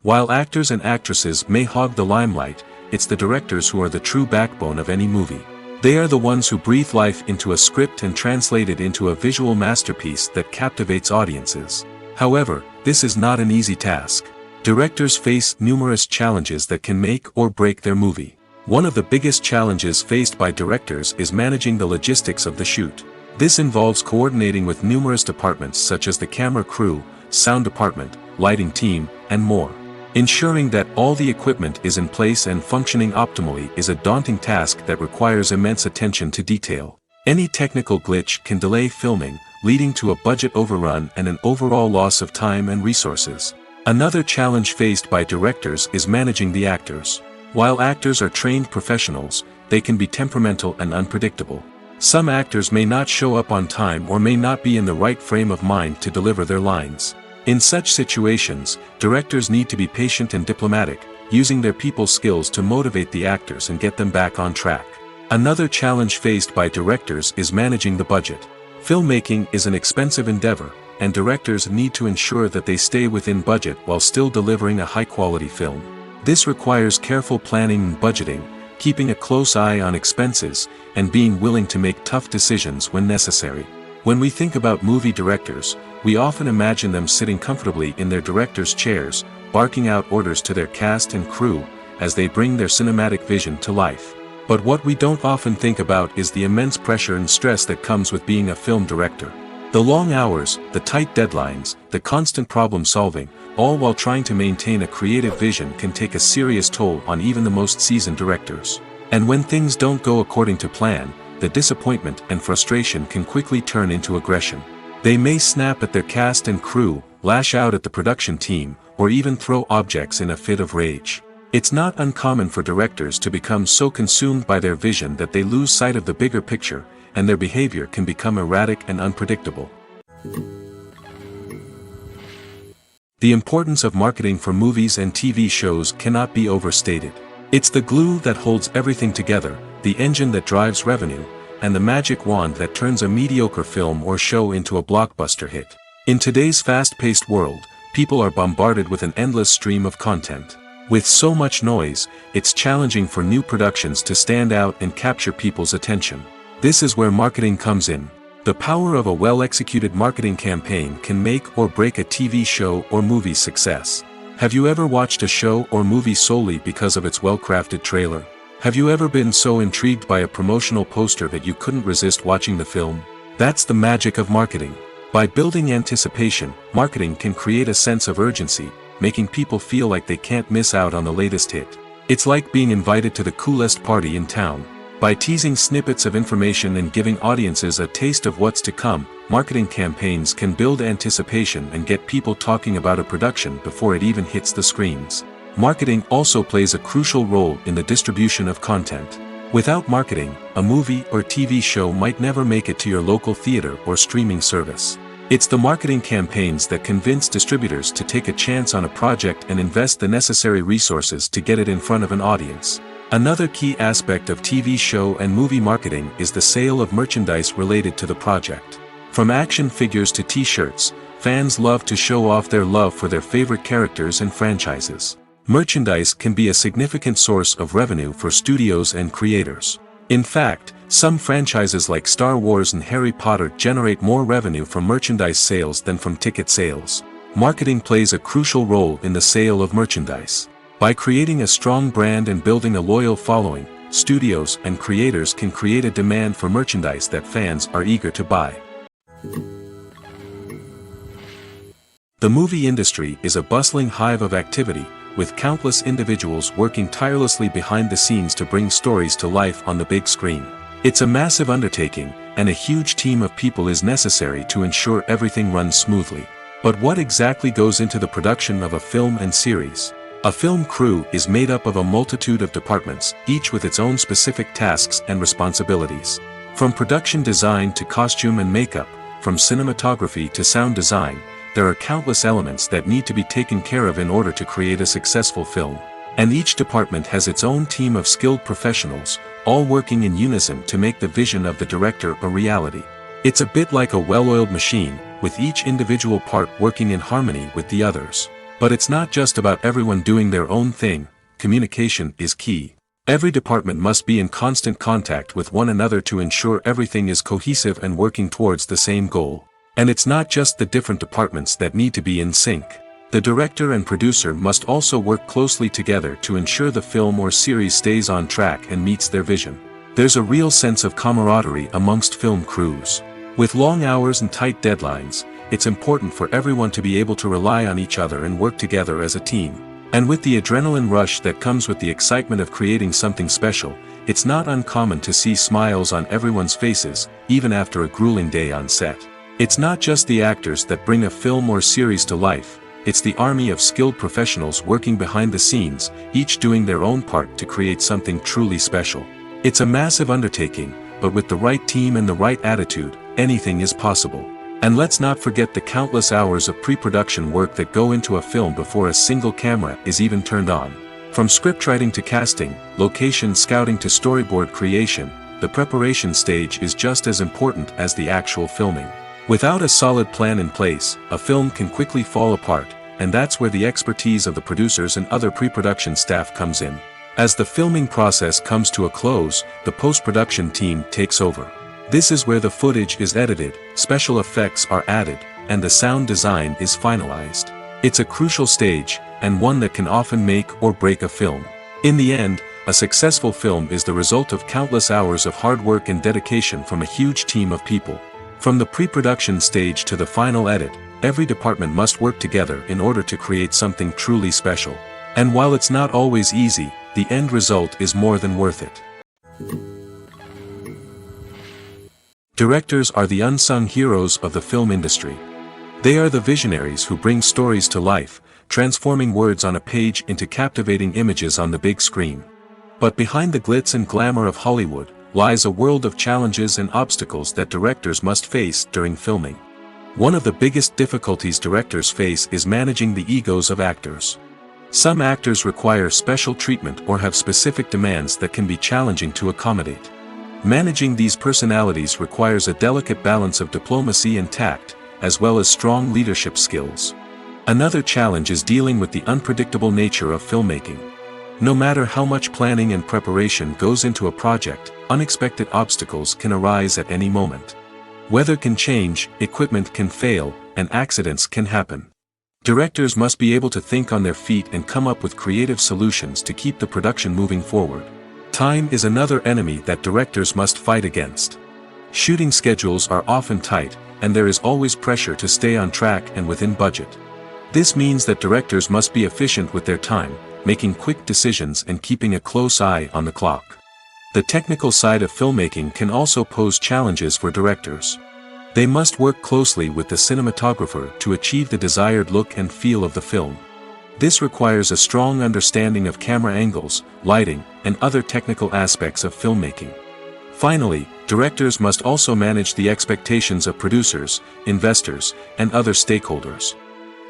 While actors and actresses may hog the limelight, it's the directors who are the true backbone of any movie. They are the ones who breathe life into a script and translate it into a visual masterpiece that captivates audiences. However, this is not an easy task. Directors face numerous challenges that can make or break their movie. One of the biggest challenges faced by directors is managing the logistics of the shoot. This involves coordinating with numerous departments such as the camera crew, sound department, lighting team, and more. Ensuring that all the equipment is in place and functioning optimally is a daunting task that requires immense attention to detail. Any technical glitch can delay filming, leading to a budget overrun and an overall loss of time and resources. Another challenge faced by directors is managing the actors. While actors are trained professionals, they can be temperamental and unpredictable. Some actors may not show up on time or may not be in the right frame of mind to deliver their lines. In such situations, directors need to be patient and diplomatic, using their people skills to motivate the actors and get them back on track. Another challenge faced by directors is managing the budget. Filmmaking is an expensive endeavor, and directors need to ensure that they stay within budget while still delivering a high-quality film. This requires careful planning and budgeting, keeping a close eye on expenses, and being willing to make tough decisions when necessary. When we think about movie directors, we often imagine them sitting comfortably in their director's chairs, barking out orders to their cast and crew, as they bring their cinematic vision to life. But what we don't often think about is the immense pressure and stress that comes with being a film director. The long hours, the tight deadlines, the constant problem solving, all while trying to maintain a creative vision can take a serious toll on even the most seasoned directors. And when things don't go according to plan, the disappointment and frustration can quickly turn into aggression. They may snap at their cast and crew, lash out at the production team, or even throw objects in a fit of rage. It's not uncommon for directors to become so consumed by their vision that they lose sight of the bigger picture, and their behavior can become erratic and unpredictable. The importance of marketing for movies and TV shows cannot be overstated. It's the glue that holds everything together, the engine that drives revenue, and the magic wand that turns a mediocre film or show into a blockbuster hit. In today's fast-paced world, people are bombarded with an endless stream of content. With so much noise, it's challenging for new productions to stand out and capture people's attention. This is where marketing comes in. The power of a well-executed marketing campaign can make or break a TV show or movie's success. Have you ever watched a show or movie solely because of its well-crafted trailer? Have you ever been so intrigued by a promotional poster that you couldn't resist watching the film? That's the magic of marketing. By building anticipation, marketing can create a sense of urgency, making people feel like they can't miss out on the latest hit. It's like being invited to the coolest party in town. By teasing snippets of information and giving audiences a taste of what's to come, marketing campaigns can build anticipation and get people talking about a production before it even hits the screens. Marketing also plays a crucial role in the distribution of content. Without marketing, a movie or TV show might never make it to your local theater or streaming service. It's the marketing campaigns that convince distributors to take a chance on a project and invest the necessary resources to get it in front of an audience. Another key aspect of TV show and movie marketing is the sale of merchandise related to the project. From action figures to t-shirts, fans love to show off their love for their favorite characters and franchises. Merchandise can be a significant source of revenue for studios and creators. In fact, some franchises like Star Wars and Harry Potter generate more revenue from merchandise sales than from ticket sales. Marketing plays a crucial role in the sale of merchandise. By creating a strong brand and building a loyal following, studios and creators can create a demand for merchandise that fans are eager to buy. The movie industry is a bustling hive of activity, with countless individuals working tirelessly behind the scenes to bring stories to life on the big screen. It's a massive undertaking, and a huge team of people is necessary to ensure everything runs smoothly. But what exactly goes into the production of a film and series? A film crew is made up of a multitude of departments, each with its own specific tasks and responsibilities. From production design to costume and makeup, from cinematography to sound design, there are countless elements that need to be taken care of in order to create a successful film. And each department has its own team of skilled professionals, all working in unison to make the vision of the director a reality. It's a bit like a well-oiled machine, with each individual part working in harmony with the others. But it's not just about everyone doing their own thing. Communication is key. Every department must be in constant contact with one another to ensure everything is cohesive and working towards the same goal. And it's not just the different departments that need to be in sync. The director and producer must also work closely together to ensure the film or series stays on track and meets their vision. There's a real sense of camaraderie amongst film crews. With long hours and tight deadlines, it's important for everyone to be able to rely on each other and work together as a team. And with the adrenaline rush that comes with the excitement of creating something special, it's not uncommon to see smiles on everyone's faces, even after a grueling day on set. It's not just the actors that bring a film or series to life, it's the army of skilled professionals working behind the scenes, each doing their own part to create something truly special. It's a massive undertaking, but with the right team and the right attitude, anything is possible. And let's not forget the countless hours of pre-production work that go into a film before a single camera is even turned on. From scriptwriting to casting, location scouting to storyboard creation, the preparation stage is just as important as the actual filming. Without a solid plan in place, a film can quickly fall apart, and that's where the expertise of the producers and other pre-production staff comes in. As the filming process comes to a close, the post-production team takes over. This is where the footage is edited, special effects are added, and the sound design is finalized. It's a crucial stage, and one that can often make or break a film. In the end, a successful film is the result of countless hours of hard work and dedication from a huge team of people. From the pre-production stage to the final edit, every department must work together in order to create something truly special. And while it's not always easy, the end result is more than worth it. Directors are the unsung heroes of the film industry. They are the visionaries who bring stories to life, transforming words on a page into captivating images on the big screen. But behind the glitz and glamour of Hollywood, lies a world of challenges and obstacles that directors must face during filming. One of the biggest difficulties directors face is managing the egos of actors. Some actors require special treatment or have specific demands that can be challenging to accommodate. Managing these personalities requires a delicate balance of diplomacy and tact, as well as strong leadership skills. Another challenge is dealing with the unpredictable nature of filmmaking. No matter how much planning and preparation goes into a project, unexpected obstacles can arise at any moment. Weather can change, equipment can fail, and accidents can happen. Directors must be able to think on their feet and come up with creative solutions to keep the production moving forward. Time is another enemy that directors must fight against. Shooting schedules are often tight, and there is always pressure to stay on track and within budget. This means that directors must be efficient with their time, making quick decisions and keeping a close eye on the clock. The technical side of filmmaking can also pose challenges for directors. They must work closely with the cinematographer to achieve the desired look and feel of the film. This requires a strong understanding of camera angles, lighting, and other technical aspects of filmmaking. Finally, directors must also manage the expectations of producers, investors, and other stakeholders.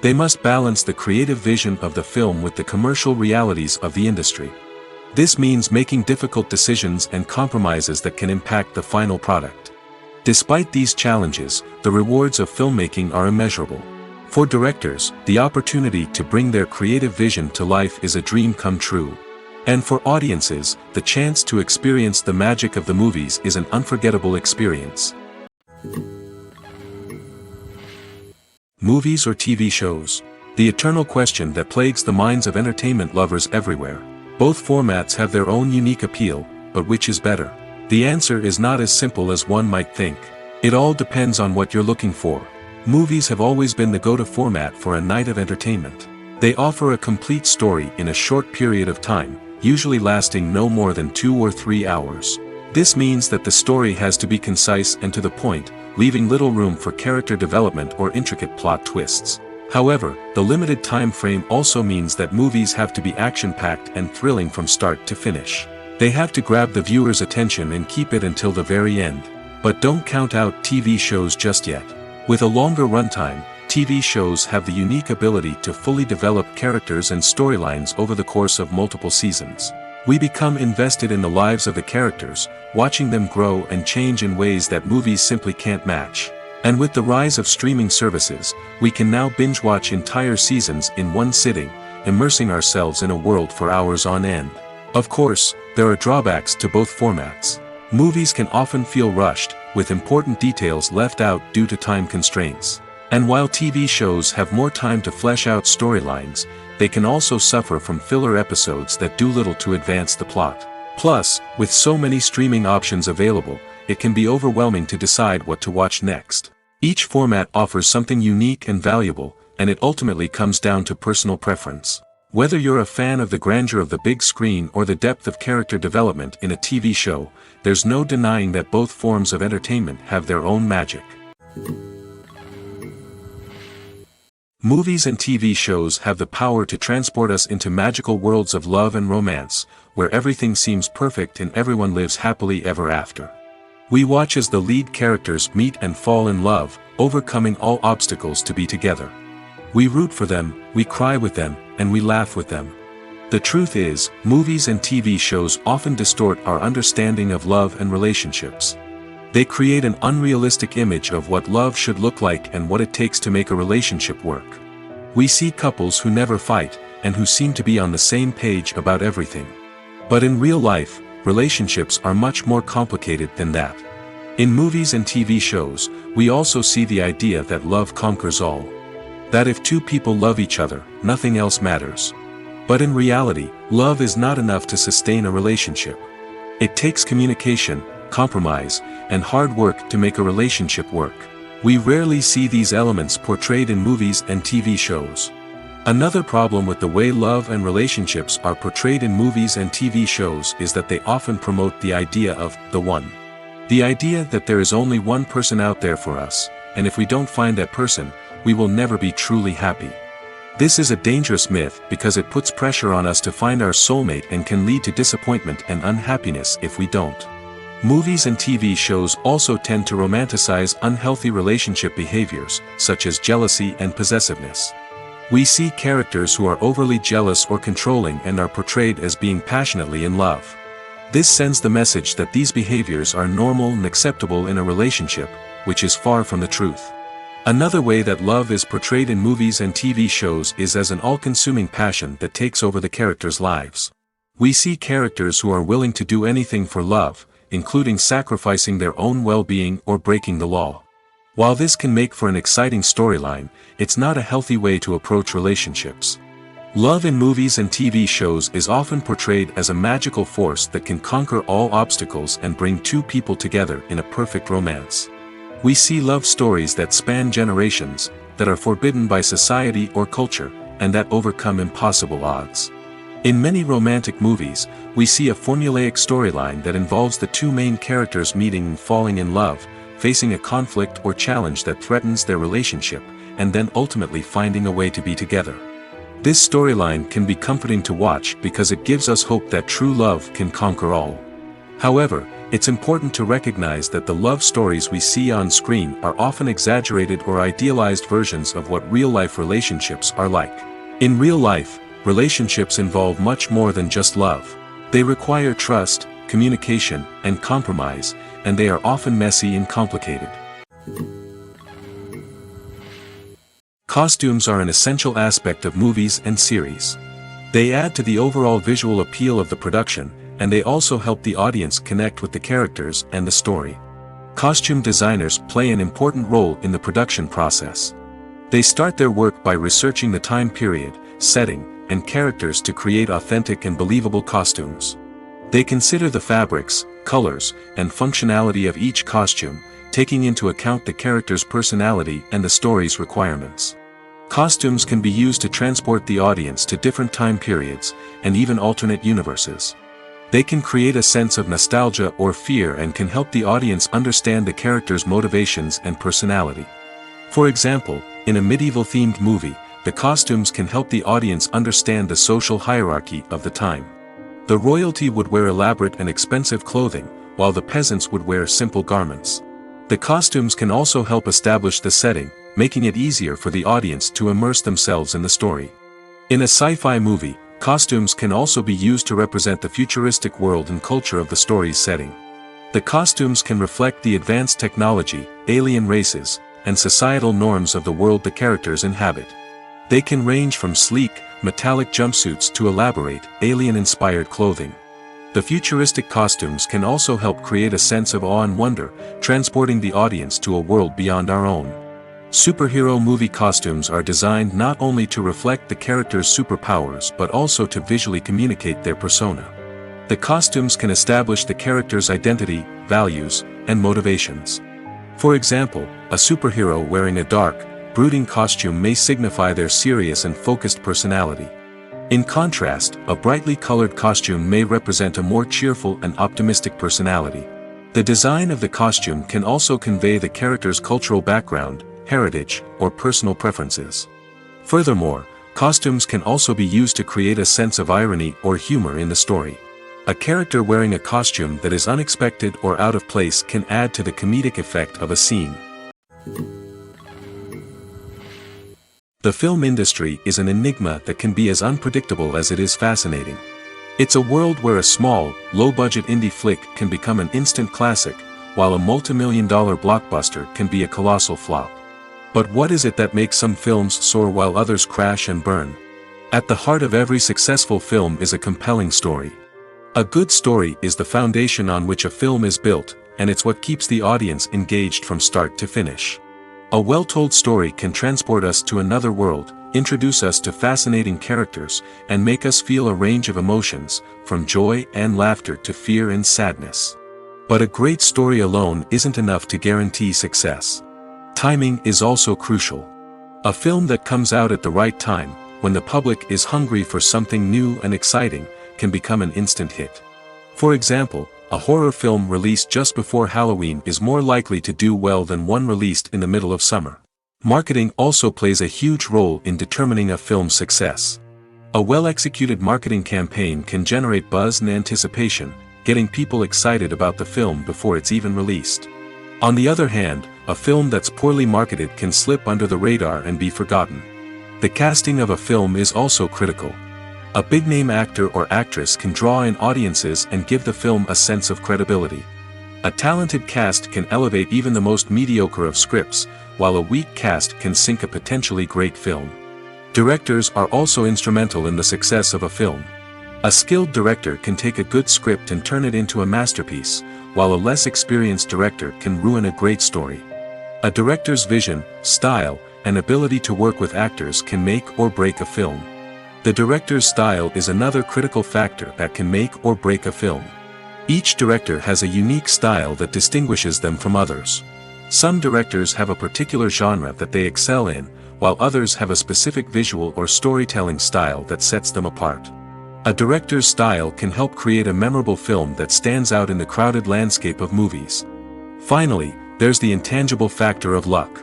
They must balance the creative vision of the film with the commercial realities of the industry. This means making difficult decisions and compromises that can impact the final product. Despite these challenges, the rewards of filmmaking are immeasurable. For directors, the opportunity to bring their creative vision to life is a dream come true. And for audiences, the chance to experience the magic of the movies is an unforgettable experience. Movies or TV shows? The eternal question that plagues the minds of entertainment lovers everywhere. Both formats have their own unique appeal, but which is better? The answer is not as simple as one might think. It all depends on what you're looking for. Movies have always been the go-to format for a night of entertainment. They offer a complete story in a short period of time, usually lasting no more than 2 or 3 hours. This means that the story has to be concise and to the point, leaving little room for character development or intricate plot twists. However, the limited time frame also means that movies have to be action-packed and thrilling from start to finish. They have to grab the viewer's attention and keep it until the very end. But don't count out TV shows just yet. With a longer runtime, TV shows have the unique ability to fully develop characters and storylines over the course of multiple seasons. We become invested in the lives of the characters, watching them grow and change in ways that movies simply can't match. And with the rise of streaming services, we can now binge-watch entire seasons in one sitting, immersing ourselves in a world for hours on end. Of course, there are drawbacks to both formats. Movies can often feel rushed, with important details left out due to time constraints. And while TV shows have more time to flesh out storylines, they can also suffer from filler episodes that do little to advance the plot. Plus, with so many streaming options available, it can be overwhelming to decide what to watch next. Each format offers something unique and valuable, and it ultimately comes down to personal preference. Whether you're a fan of the grandeur of the big screen or the depth of character development in a TV show, there's no denying that both forms of entertainment have their own magic. Movies and TV shows have the power to transport us into magical worlds of love and romance, where everything seems perfect and everyone lives happily ever after. We watch as the lead characters meet and fall in love, overcoming all obstacles to be together. We root for them, we cry with them, and we laugh with them. The truth is, movies and TV shows often distort our understanding of love and relationships. They create an unrealistic image of what love should look like and what it takes to make a relationship work. We see couples who never fight, and who seem to be on the same page about everything. But in real life, relationships are much more complicated than that. In movies and TV shows, we also see the idea that love conquers all. That if two people love each other, nothing else matters. But in reality, love is not enough to sustain a relationship. It takes communication, compromise, and hard work to make a relationship work. We rarely see these elements portrayed in movies and TV shows. Another problem with the way love and relationships are portrayed in movies and TV shows is that they often promote the idea of the one. The idea that there is only one person out there for us, and if we don't find that person, we will never be truly happy. This is a dangerous myth because it puts pressure on us to find our soulmate and can lead to disappointment and unhappiness if we don't. Movies and TV shows also tend to romanticize unhealthy relationship behaviors, such as jealousy and possessiveness. We see characters who are overly jealous or controlling and are portrayed as being passionately in love. This sends the message that these behaviors are normal and acceptable in a relationship, which is far from the truth. Another way that love is portrayed in movies and TV shows is as an all-consuming passion that takes over the characters' lives. We see characters who are willing to do anything for love, including sacrificing their own well-being or breaking the law. While this can make for an exciting storyline, it's not a healthy way to approach relationships. Love in movies and TV shows is often portrayed as a magical force that can conquer all obstacles and bring two people together in a perfect romance. We see love stories that span generations, that are forbidden by society or culture, and that overcome impossible odds. In many romantic movies, we see a formulaic storyline that involves the two main characters meeting and falling in love, facing a conflict or challenge that threatens their relationship, and then ultimately finding a way to be together. This storyline can be comforting to watch because it gives us hope that true love can conquer all. However, it's important to recognize that the love stories we see on screen are often exaggerated or idealized versions of what real-life relationships are like. In real life, relationships involve much more than just love. They require trust, communication, and compromise, and they are often messy and complicated. Costumes are an essential aspect of movies and series. They add to the overall visual appeal of the production, and they also help the audience connect with the characters and the story. Costume designers play an important role in the production process. They start their work by researching the time period, setting, and characters to create authentic and believable costumes. They consider the fabrics, colors, and functionality of each costume, taking into account the character's personality and the story's requirements. Costumes can be used to transport the audience to different time periods, and even alternate universes. They can create a sense of nostalgia or fear and can help the audience understand the character's motivations and personality. For example, in a medieval-themed movie, the costumes can help the audience understand the social hierarchy of the time. The royalty would wear elaborate and expensive clothing, while the peasants would wear simple garments. The costumes can also help establish the setting, making it easier for the audience to immerse themselves in the story. In a sci-fi movie, costumes can also be used to represent the futuristic world and culture of the story's setting. The costumes can reflect the advanced technology, alien races, and societal norms of the world the characters inhabit. They can range from sleek, metallic jumpsuits to elaborate, alien-inspired clothing. The futuristic costumes can also help create a sense of awe and wonder, transporting the audience to a world beyond our own. Superhero movie costumes are designed not only to reflect the character's superpowers but also to visually communicate their persona. The costumes can establish the character's identity, values, and motivations. For example, a superhero wearing a dark, brooding costume may signify their serious and focused personality. In contrast, a brightly colored costume may represent a more cheerful and optimistic personality. The design of the costume can also convey the character's cultural background, heritage, or personal preferences. Furthermore, costumes can also be used to create a sense of irony or humor in the story. A character wearing a costume that is unexpected or out of place can add to the comedic effect of a scene. The film industry is an enigma that can be as unpredictable as it is fascinating. It's a world where a small, low-budget indie flick can become an instant classic, while a multi-million-dollar blockbuster can be a colossal flop. But what is it that makes some films soar while others crash and burn? At the heart of every successful film is a compelling story. A good story is the foundation on which a film is built, and it's what keeps the audience engaged from start to finish. A well-told story can transport us to another world, introduce us to fascinating characters, and make us feel a range of emotions, from joy and laughter to fear and sadness. But a great story alone isn't enough to guarantee success. Timing is also crucial. A film that comes out at the right time, when the public is hungry for something new and exciting, can become an instant hit. For example, a horror film released just before Halloween is more likely to do well than one released in the middle of summer. Marketing also plays a huge role in determining a film's success. A well-executed marketing campaign can generate buzz and anticipation, getting people excited about the film before it's even released. On the other hand, a film that's poorly marketed can slip under the radar and be forgotten. The casting of a film is also critical. A big-name actor or actress can draw in audiences and give the film a sense of credibility. A talented cast can elevate even the most mediocre of scripts, while a weak cast can sink a potentially great film. Directors are also instrumental in the success of a film. A skilled director can take a good script and turn it into a masterpiece, while a less experienced director can ruin a great story. A director's vision, style, and ability to work with actors can make or break a film. The director's style is another critical factor that can make or break a film. Each director has a unique style that distinguishes them from others. Some directors have a particular genre that they excel in, while others have a specific visual or storytelling style that sets them apart. A director's style can help create a memorable film that stands out in the crowded landscape of movies. Finally, there's the intangible factor of luck.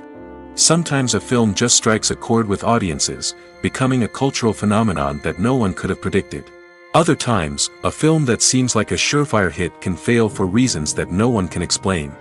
Sometimes a film just strikes a chord with audiences, becoming a cultural phenomenon that no one could have predicted. Other times, a film that seems like a surefire hit can fail for reasons that no one can explain.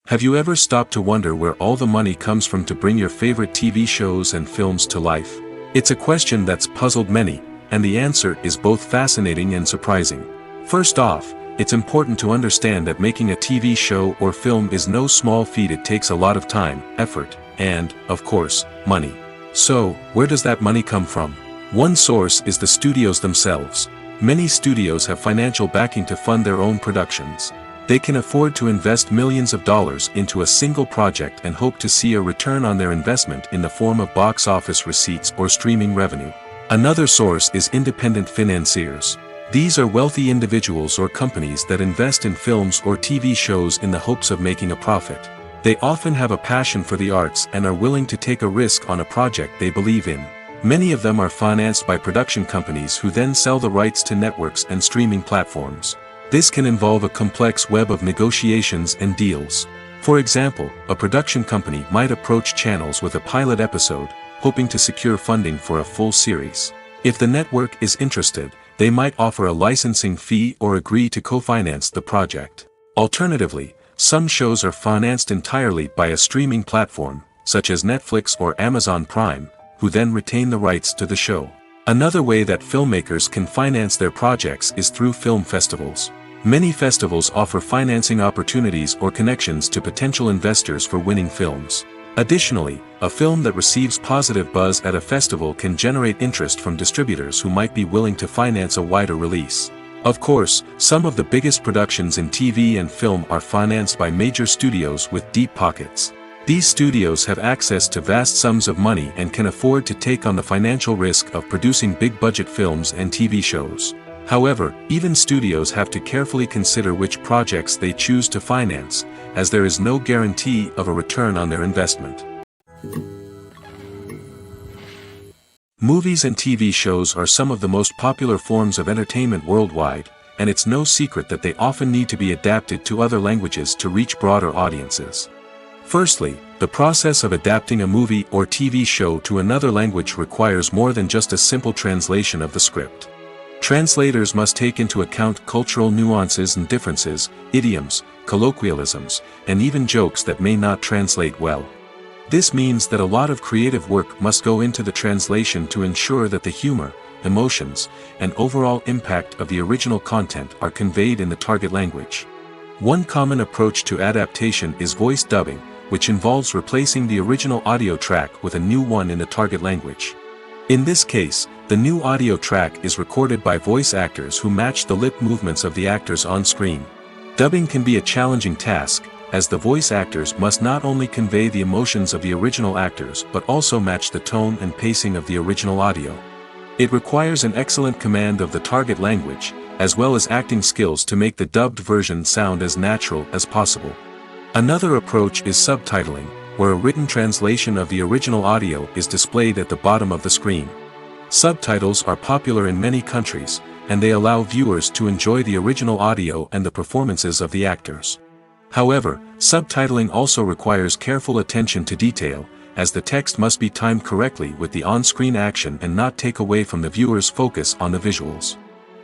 Have you ever stopped to wonder where all the money comes from to bring your favorite TV shows and films to life? It's a question that's puzzled many, and the answer is both fascinating and surprising. First off, it's important to understand that making a TV show or film is no small feat. It takes a lot of time, effort, and, of course, money. So, where does that money come from? One source is the studios themselves. Many studios have financial backing to fund their own productions. They can afford to invest millions of dollars into a single project and hope to see a return on their investment in the form of box office receipts or streaming revenue. Another source is independent financiers. These are wealthy individuals or companies that invest in films or TV shows in the hopes of making a profit. They often have a passion for the arts and are willing to take a risk on a project they believe in. Many of them are financed by production companies who then sell the rights to networks and streaming platforms. This can involve a complex web of negotiations and deals. For example, a production company might approach channels with a pilot episode, hoping to secure funding for a full series. If the network is interested, they might offer a licensing fee or agree to co-finance the project. Alternatively, some shows are financed entirely by a streaming platform, such as Netflix or Amazon Prime, who then retain the rights to the show. Another way that filmmakers can finance their projects is through film festivals. Many festivals offer financing opportunities or connections to potential investors for winning films. Additionally, a film that receives positive buzz at a festival can generate interest from distributors who might be willing to finance a wider release. Of course, some of the biggest productions in TV and film are financed by major studios with deep pockets. These studios have access to vast sums of money and can afford to take on the financial risk of producing big-budget films and TV shows. However, even studios have to carefully consider which projects they choose to finance, as there is no guarantee of a return on their investment. Movies and TV shows are some of the most popular forms of entertainment worldwide, and it's no secret that they often need to be adapted to other languages to reach broader audiences. Firstly, the process of adapting a movie or TV show to another language requires more than just a simple translation of the script. Translators must take into account cultural nuances and differences, idioms, colloquialisms, and even jokes that may not translate well. This means that a lot of creative work must go into the translation to ensure that the humor, emotions, and overall impact of the original content are conveyed in the target language. One common approach to adaptation is voice dubbing, which involves replacing the original audio track with a new one in the target language. In this case, the new audio track is recorded by voice actors who match the lip movements of the actors on screen. Dubbing can be a challenging task, as the voice actors must not only convey the emotions of the original actors but also match the tone and pacing of the original audio. It requires an excellent command of the target language, as well as acting skills to make the dubbed version sound as natural as possible. Another approach is subtitling, where a written translation of the original audio is displayed at the bottom of the screen. Subtitles are popular in many countries, and they allow viewers to enjoy the original audio and the performances of the actors. However, subtitling also requires careful attention to detail, as the text must be timed correctly with the on-screen action and not take away from the viewer's focus on the visuals.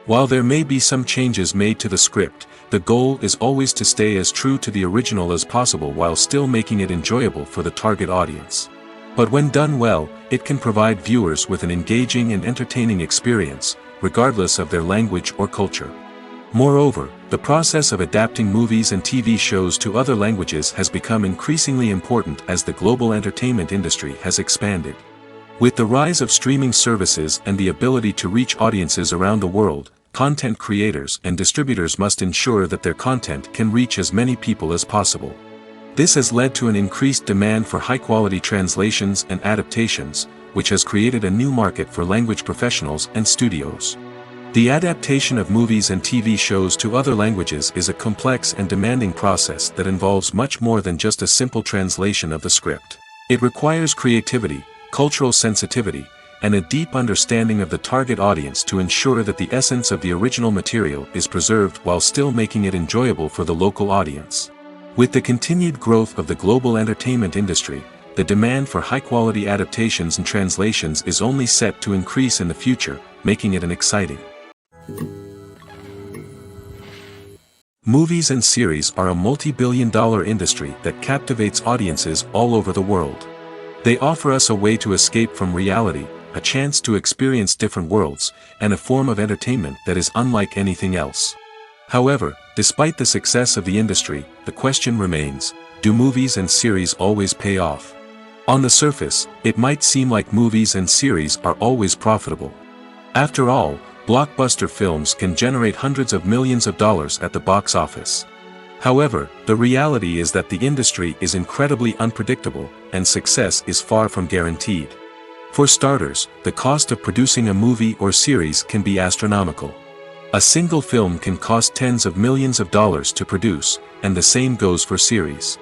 While there may be some changes made to the script, the goal is always to stay as true to the original as possible while still making it enjoyable for the target audience. But when done well, it can provide viewers with an engaging and entertaining experience, regardless of their language or culture. Moreover, the process of adapting movies and TV shows to other languages has become increasingly important as the global entertainment industry has expanded. With the rise of streaming services and the ability to reach audiences around the world, content creators and distributors must ensure that their content can reach as many people as possible. This has led to an increased demand for high-quality translations and adaptations, which has created a new market for language professionals and studios. The adaptation of movies and TV shows to other languages is a complex and demanding process that involves much more than just a simple translation of the script. It requires creativity, cultural sensitivity, and a deep understanding of the target audience to ensure that the essence of the original material is preserved while still making it enjoyable for the local audience. With the continued growth of the global entertainment industry, the demand for high-quality adaptations and translations is only set to increase in the future, making it an exciting. Movies and series are a multi-billion-dollar industry that captivates audiences all over the world. They offer us a way to escape from reality, a chance to experience different worlds, and a form of entertainment that is unlike anything else. However, despite the success of the industry, the question remains, do movies and series always pay off? On the surface, it might seem like movies and series are always profitable. After all, blockbuster films can generate hundreds of millions of dollars at the box office. However, the reality is that the industry is incredibly unpredictable, and success is far from guaranteed. For starters, the cost of producing a movie or series can be astronomical. A single film can cost tens of millions of dollars to produce, and the same goes for series.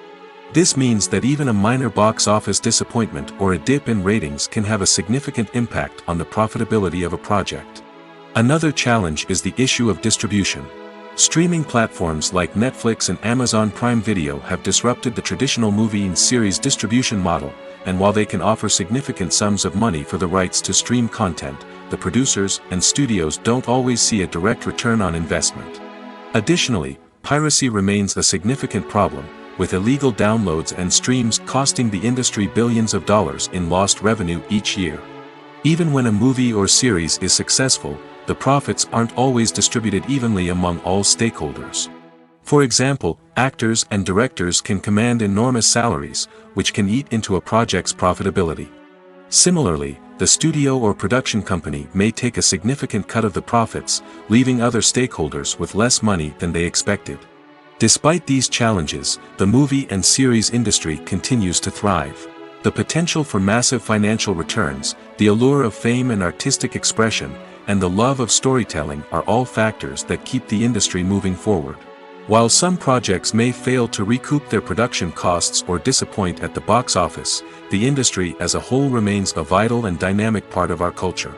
This means that even a minor box office disappointment or a dip in ratings can have a significant impact on the profitability of a project. Another challenge is the issue of distribution. Streaming platforms like Netflix and Amazon Prime Video have disrupted the traditional movie and series distribution model, and while they can offer significant sums of money for the rights to stream content, the producers and studios don't always see a direct return on investment. Additionally, piracy remains a significant problem, with illegal downloads and streams costing the industry billions of dollars in lost revenue each year. Even when a movie or series is successful, the profits aren't always distributed evenly among all stakeholders. For example, actors and directors can command enormous salaries, which can eat into a project's profitability. Similarly, the studio or production company may take a significant cut of the profits, leaving other stakeholders with less money than they expected. Despite these challenges, the movie and series industry continues to thrive. The potential for massive financial returns, the allure of fame and artistic expression, and the love of storytelling are all factors that keep the industry moving forward. While some projects may fail to recoup their production costs or disappoint at the box office, the industry as a whole remains a vital and dynamic part of our culture.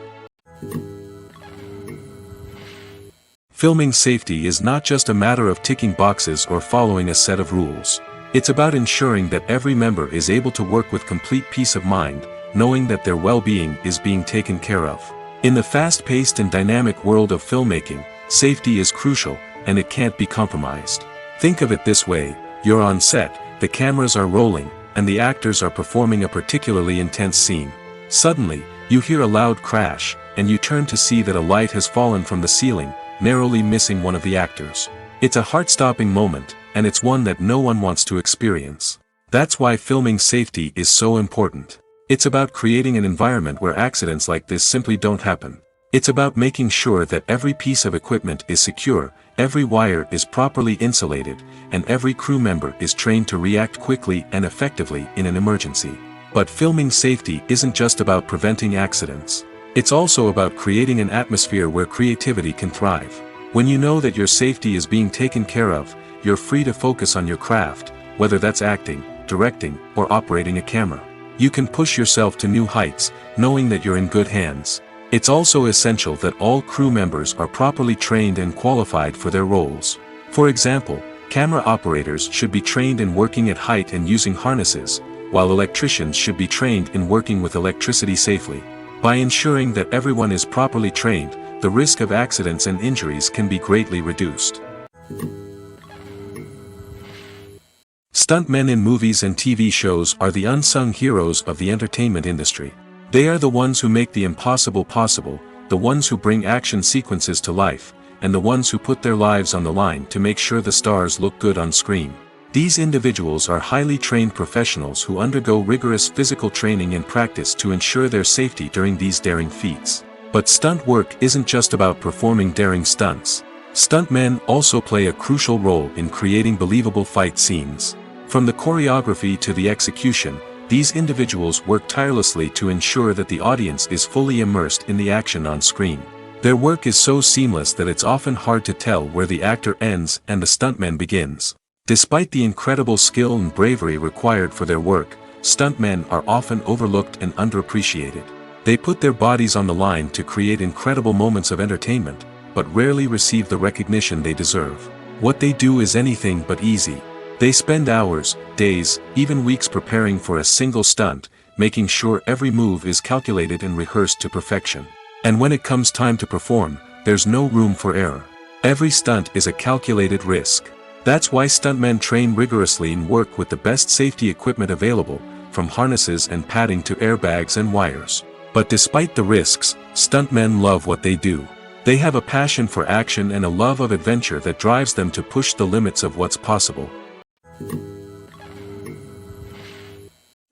Filming safety is not just a matter of ticking boxes or following a set of rules. It's about ensuring that every member is able to work with complete peace of mind, knowing that their well-being is being taken care of. In the fast-paced and dynamic world of filmmaking, safety is crucial, and it can't be compromised. Think of it this way, you're on set, the cameras are rolling, and the actors are performing a particularly intense scene. Suddenly, you hear a loud crash, and you turn to see that a light has fallen from the ceiling, narrowly missing one of the actors. It's a heart-stopping moment, and it's one that no one wants to experience. That's why filming safety is so important. It's about creating an environment where accidents like this simply don't happen. It's about making sure that every piece of equipment is secure, every wire is properly insulated, and every crew member is trained to react quickly and effectively in an emergency. But filming safety isn't just about preventing accidents. It's also about creating an atmosphere where creativity can thrive. When you know that your safety is being taken care of, you're free to focus on your craft, whether that's acting, directing, or operating a camera. You can push yourself to new heights, knowing that you're in good hands. It's also essential that all crew members are properly trained and qualified for their roles. For example, camera operators should be trained in working at height and using harnesses, while electricians should be trained in working with electricity safely. By ensuring that everyone is properly trained, the risk of accidents and injuries can be greatly reduced. Stuntmen in movies and TV shows are the unsung heroes of the entertainment industry. They are the ones who make the impossible possible, the ones who bring action sequences to life, and the ones who put their lives on the line to make sure the stars look good on screen. These individuals are highly trained professionals who undergo rigorous physical training and practice to ensure their safety during these daring feats. But stunt work isn't just about performing daring stunts. Stuntmen also play a crucial role in creating believable fight scenes. From the choreography to the execution, these individuals work tirelessly to ensure that the audience is fully immersed in the action on screen. Their work is so seamless that it's often hard to tell where the actor ends and the stuntman begins. Despite the incredible skill and bravery required for their work, stuntmen are often overlooked and underappreciated. They put their bodies on the line to create incredible moments of entertainment, but rarely receive the recognition they deserve. What they do is anything but easy. They spend hours, days, even weeks preparing for a single stunt, making sure every move is calculated and rehearsed to perfection. And when it comes time to perform, there's no room for error. Every stunt is a calculated risk. That's why stuntmen train rigorously and work with the best safety equipment available, from harnesses and padding to airbags and wires. But despite the risks, stuntmen love what they do. They have a passion for action and a love of adventure that drives them to push the limits of what's possible.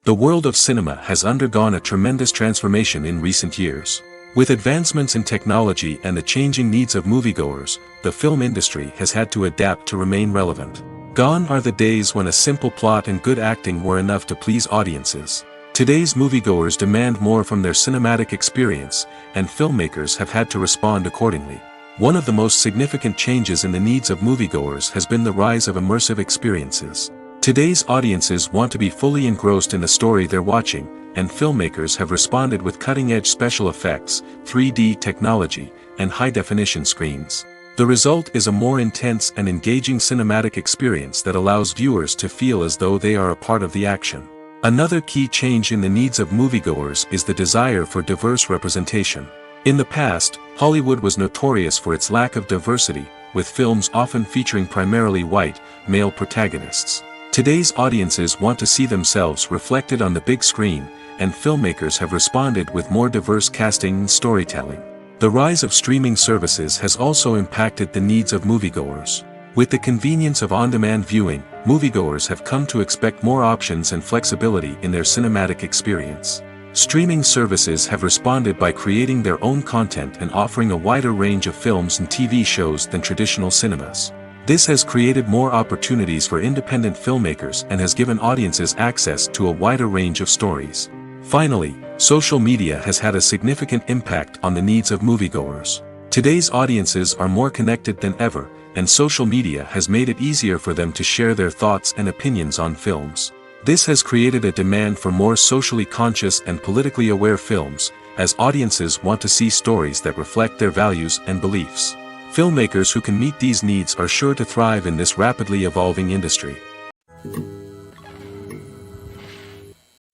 The world of cinema has undergone a tremendous transformation in recent years. With advancements in technology and the changing needs of moviegoers, the film industry has had to adapt to remain relevant. Gone are the days when a simple plot and good acting were enough to please audiences. Today's moviegoers demand more from their cinematic experience, and filmmakers have had to respond accordingly. One of the most significant changes in the needs of moviegoers has been the rise of immersive experiences. Today's audiences want to be fully engrossed in the story they're watching, and filmmakers have responded with cutting-edge special effects, 3D technology, and high-definition screens. The result is a more intense and engaging cinematic experience that allows viewers to feel as though they are a part of the action. Another key change in the needs of moviegoers is the desire for diverse representation. In the past, Hollywood was notorious for its lack of diversity, with films often featuring primarily white, male protagonists. Today's audiences want to see themselves reflected on the big screen, and filmmakers have responded with more diverse casting and storytelling. The rise of streaming services has also impacted the needs of moviegoers. With the convenience of on-demand viewing, moviegoers have come to expect more options and flexibility in their cinematic experience. Streaming services have responded by creating their own content and offering a wider range of films and TV shows than traditional cinemas. This has created more opportunities for independent filmmakers and has given audiences access to a wider range of stories. Finally, social media has had a significant impact on the needs of moviegoers. Today's audiences are more connected than ever, and social media has made it easier for them to share their thoughts and opinions on films. This has created a demand for more socially conscious and politically aware films, as audiences want to see stories that reflect their values and beliefs. Filmmakers who can meet these needs are sure to thrive in this rapidly evolving industry.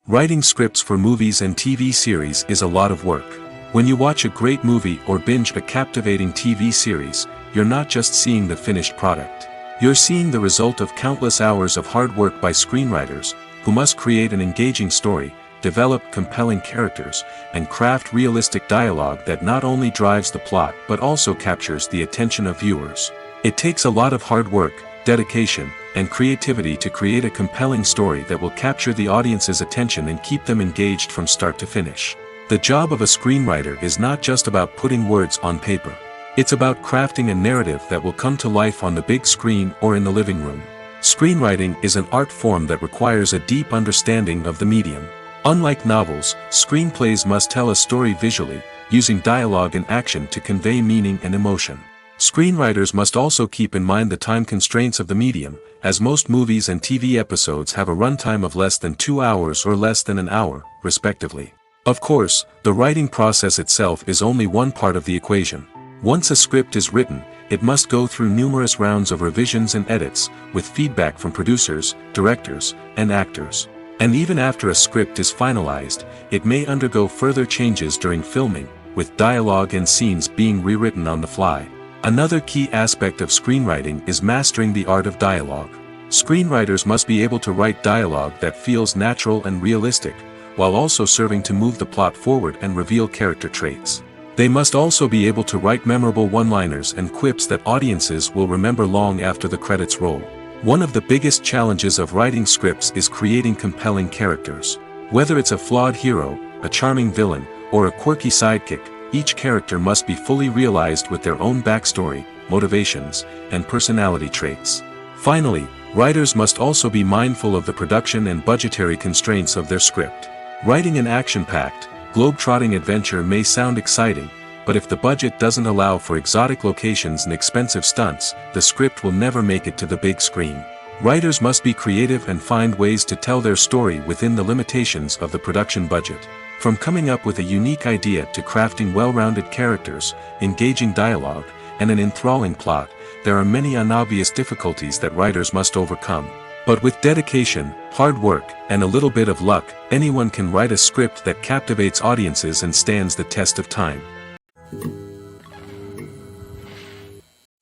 Writing scripts for movies and TV series is a lot of work. When you watch a great movie or binge a captivating TV series, you're not just seeing the finished product. You're seeing the result of countless hours of hard work by screenwriters, who must create an engaging story, develop compelling characters, and craft realistic dialogue that not only drives the plot but also captures the attention of viewers. It takes a lot of hard work, dedication, and creativity to create a compelling story that will capture the audience's attention and keep them engaged from start to finish. The job of a screenwriter is not just about putting words on paper. It's about crafting a narrative that will come to life on the big screen or in the living room. Screenwriting is an art form that requires a deep understanding of the medium. Unlike novels, screenplays must tell a story visually, using dialogue and action to convey meaning and emotion. Screenwriters must also keep in mind the time constraints of the medium, as most movies and TV episodes have a runtime of less than 2 hours or less than an hour, respectively. Of course, the writing process itself is only one part of the equation. Once a script is written, it must go through numerous rounds of revisions and edits, with feedback from producers, directors, and actors. And even after a script is finalized, it may undergo further changes during filming, with dialogue and scenes being rewritten on the fly. Another key aspect of screenwriting is mastering the art of dialogue. Screenwriters must be able to write dialogue that feels natural and realistic, while also serving to move the plot forward and reveal character traits. They must also be able to write memorable one-liners and quips that audiences will remember long after the credits roll. One of the biggest challenges of writing scripts is creating compelling characters. Whether it's a flawed hero, a charming villain, or a quirky sidekick, each character must be fully realized with their own backstory, motivations, and personality traits. Finally, writers must also be mindful of the production and budgetary constraints of their script. Writing an action-packed, globe-trotting adventure may sound exciting, but if the budget doesn't allow for exotic locations and expensive stunts, the script will never make it to the big screen. Writers must be creative and find ways to tell their story within the limitations of the production budget. From coming up with a unique idea to crafting well-rounded characters, engaging dialogue, and an enthralling plot, there are many unobvious difficulties that writers must overcome. But with dedication, hard work, and a little bit of luck, anyone can write a script that captivates audiences and stands the test of time.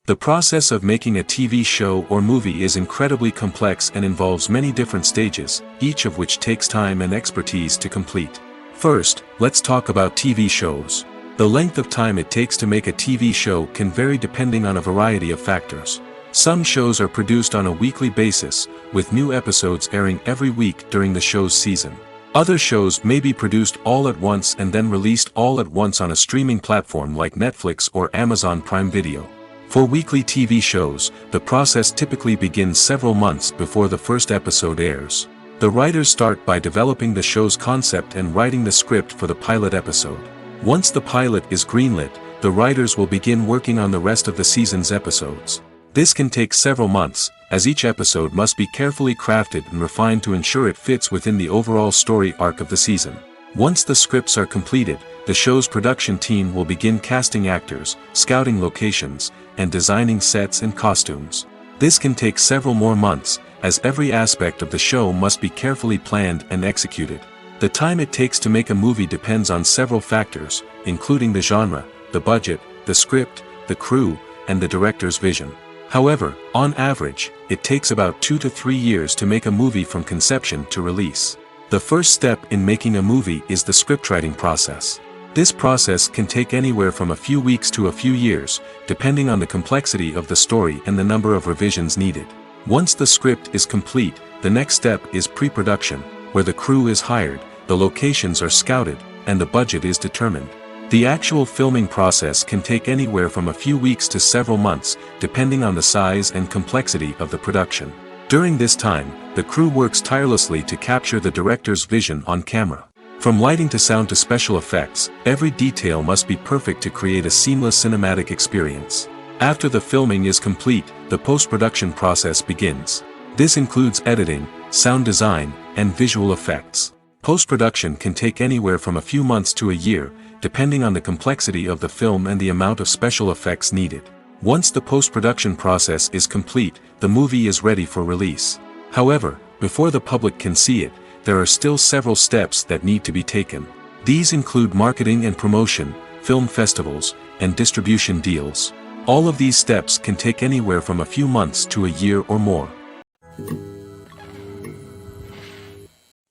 The process of making a TV show or movie is incredibly complex and involves many different stages, each of which takes time and expertise to complete. First, let's talk about TV shows. The length of time it takes to make a TV show can vary depending on a variety of factors. Some shows are produced on a weekly basis, with new episodes airing every week during the show's season. Other shows may be produced all at once and then released all at once on a streaming platform like Netflix or Amazon Prime Video. For weekly TV shows, the process typically begins several months before the first episode airs. The writers start by developing the show's concept and writing the script for the pilot episode. Once the pilot is greenlit, the writers will begin working on the rest of the season's episodes. This can take several months, as each episode must be carefully crafted and refined to ensure it fits within the overall story arc of the season. Once the scripts are completed, the show's production team will begin casting actors, scouting locations, and designing sets and costumes. This can take several more months, as every aspect of the show must be carefully planned and executed. The time it takes to make a movie depends on several factors, including the genre, the budget, the script, the crew, and the director's vision. However, on average, it takes about 2 to 3 years to make a movie from conception to release. The first step in making a movie is the scriptwriting process. This process can take anywhere from a few weeks to a few years, depending on the complexity of the story and the number of revisions needed. Once the script is complete, the next step is pre-production, where the crew is hired, the locations are scouted, and the budget is determined. The actual filming process can take anywhere from a few weeks to several months, depending on the size and complexity of the production. During this time, the crew works tirelessly to capture the director's vision on camera. From lighting to sound to special effects, every detail must be perfect to create a seamless cinematic experience. After the filming is complete, the post-production process begins. This includes editing, sound design, and visual effects. Post-production can take anywhere from a few months to a year, depending on the complexity of the film and the amount of special effects needed. Once the post-production process is complete, the movie is ready for release. However, before the public can see it, there are still several steps that need to be taken. These include marketing and promotion, film festivals, and distribution deals. All of these steps can take anywhere from a few months to a year or more.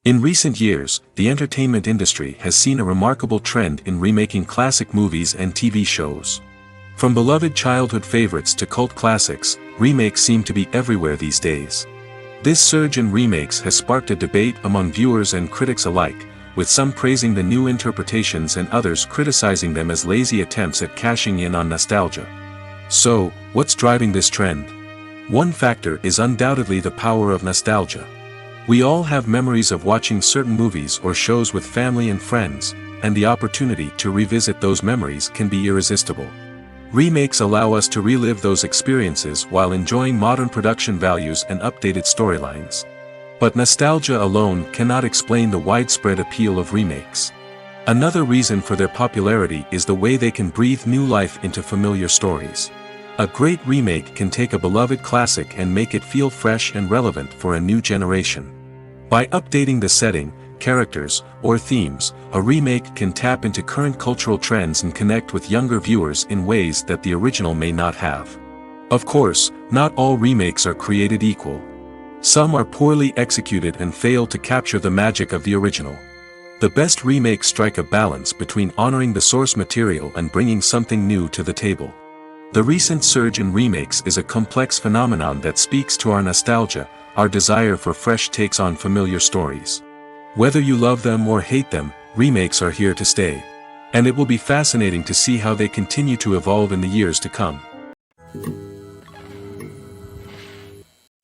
In recent years, the entertainment industry has seen a remarkable trend in remaking classic movies and TV shows. From beloved childhood favorites to cult classics, remakes seem to be everywhere these days. This surge in remakes has sparked a debate among viewers and critics alike, with some praising the new interpretations and others criticizing them as lazy attempts at cashing in on nostalgia. So, what's driving this trend? One factor is undoubtedly the power of nostalgia. We all have memories of watching certain movies or shows with family and friends, and the opportunity to revisit those memories can be irresistible. Remakes allow us to relive those experiences while enjoying modern production values and updated storylines. But nostalgia alone cannot explain the widespread appeal of remakes. Another reason for their popularity is the way they can breathe new life into familiar stories. A great remake can take a beloved classic and make it feel fresh and relevant for a new generation. By updating the setting, characters, or themes, a remake can tap into current cultural trends and connect with younger viewers in ways that the original may not have. Of course, not all remakes are created equal. Some are poorly executed and fail to capture the magic of the original. The best remakes strike a balance between honoring the source material and bringing something new to the table. The recent surge in remakes is a complex phenomenon that speaks to our nostalgia, our desire for fresh takes on familiar stories. Whether you love them or hate them, remakes are here to stay. And it will be fascinating to see how they continue to evolve in the years to come.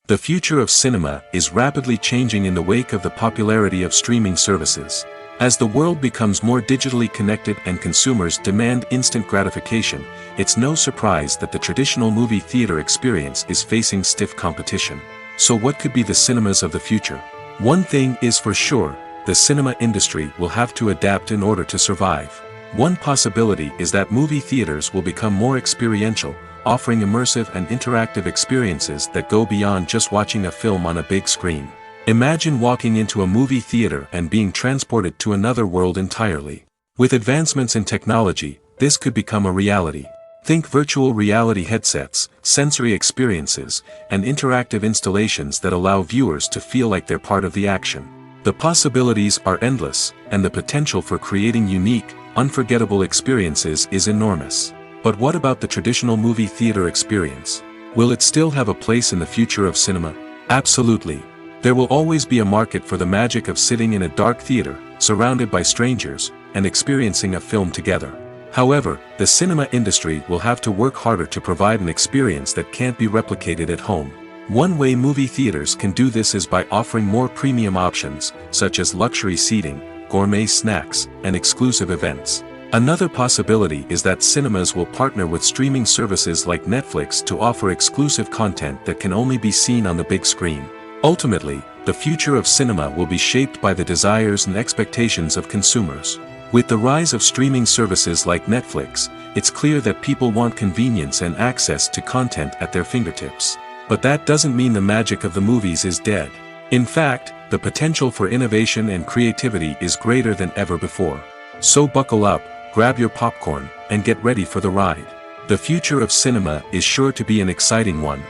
The future of cinema is rapidly changing in the wake of the popularity of streaming services. As the world becomes more digitally connected and consumers demand instant gratification, it's no surprise that the traditional movie theater experience is facing stiff competition. So what could be the cinemas of the future? One thing is for sure, the cinema industry will have to adapt in order to survive. One possibility is that movie theaters will become more experiential, offering immersive and interactive experiences that go beyond just watching a film on a big screen. Imagine walking into a movie theater and being transported to another world entirely. With advancements in technology, this could become a reality. Think virtual reality headsets, sensory experiences, and interactive installations that allow viewers to feel like they're part of the action. The possibilities are endless, and the potential for creating unique, unforgettable experiences is enormous. But what about the traditional movie theater experience? Will it still have a place in the future of cinema? Absolutely. There will always be a market for the magic of sitting in a dark theater, surrounded by strangers, and experiencing a film together. However, the cinema industry will have to work harder to provide an experience that can't be replicated at home. One way movie theaters can do this is by offering more premium options, such as luxury seating, gourmet snacks, and exclusive events. Another possibility is that cinemas will partner with streaming services like Netflix to offer exclusive content that can only be seen on the big screen. Ultimately, the future of cinema will be shaped by the desires and expectations of consumers. With the rise of streaming services like Netflix, it's clear that people want convenience and access to content at their fingertips. But that doesn't mean the magic of the movies is dead. In fact, the potential for innovation and creativity is greater than ever before. So buckle up, grab your popcorn, and get ready for the ride. The future of cinema is sure to be an exciting one.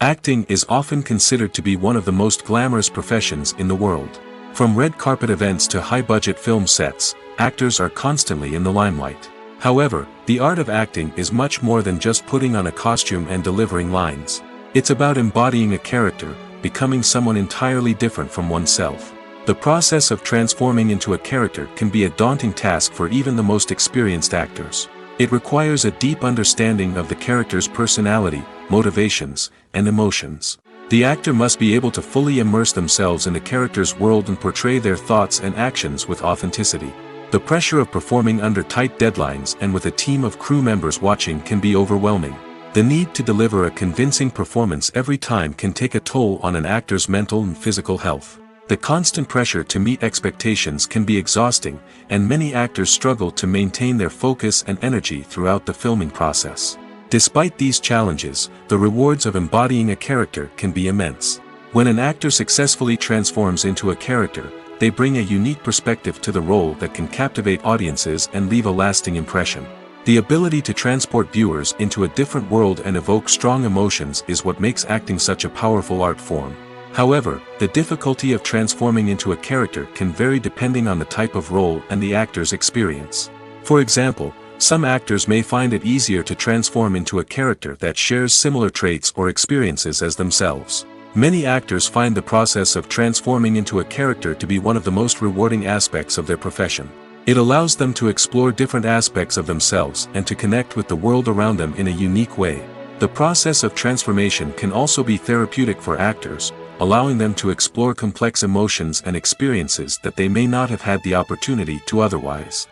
Acting is often considered to be one of the most glamorous professions in the world. From red carpet events to high-budget film sets, actors are constantly in the limelight. However, the art of acting is much more than just putting on a costume and delivering lines. It's about embodying a character, becoming someone entirely different from oneself. The process of transforming into a character can be a daunting task for even the most experienced actors. It requires a deep understanding of the character's personality, motivations, and emotions. The actor must be able to fully immerse themselves in the character's world and portray their thoughts and actions with authenticity. The pressure of performing under tight deadlines and with a team of crew members watching can be overwhelming. The need to deliver a convincing performance every time can take a toll on an actor's mental and physical health. The constant pressure to meet expectations can be exhausting, and many actors struggle to maintain their focus and energy throughout the filming process. Despite these challenges, the rewards of embodying a character can be immense. When an actor successfully transforms into a character, they bring a unique perspective to the role that can captivate audiences and leave a lasting impression. The ability to transport viewers into a different world and evoke strong emotions is what makes acting such a powerful art form. However, the difficulty of transforming into a character can vary depending on the type of role and the actor's experience. For example, some actors may find it easier to transform into a character that shares similar traits or experiences as themselves. Many actors find the process of transforming into a character to be one of the most rewarding aspects of their profession. It allows them to explore different aspects of themselves and to connect with the world around them in a unique way. The process of transformation can also be therapeutic for actors, allowing them to explore complex emotions and experiences that they may not have had the opportunity to otherwise.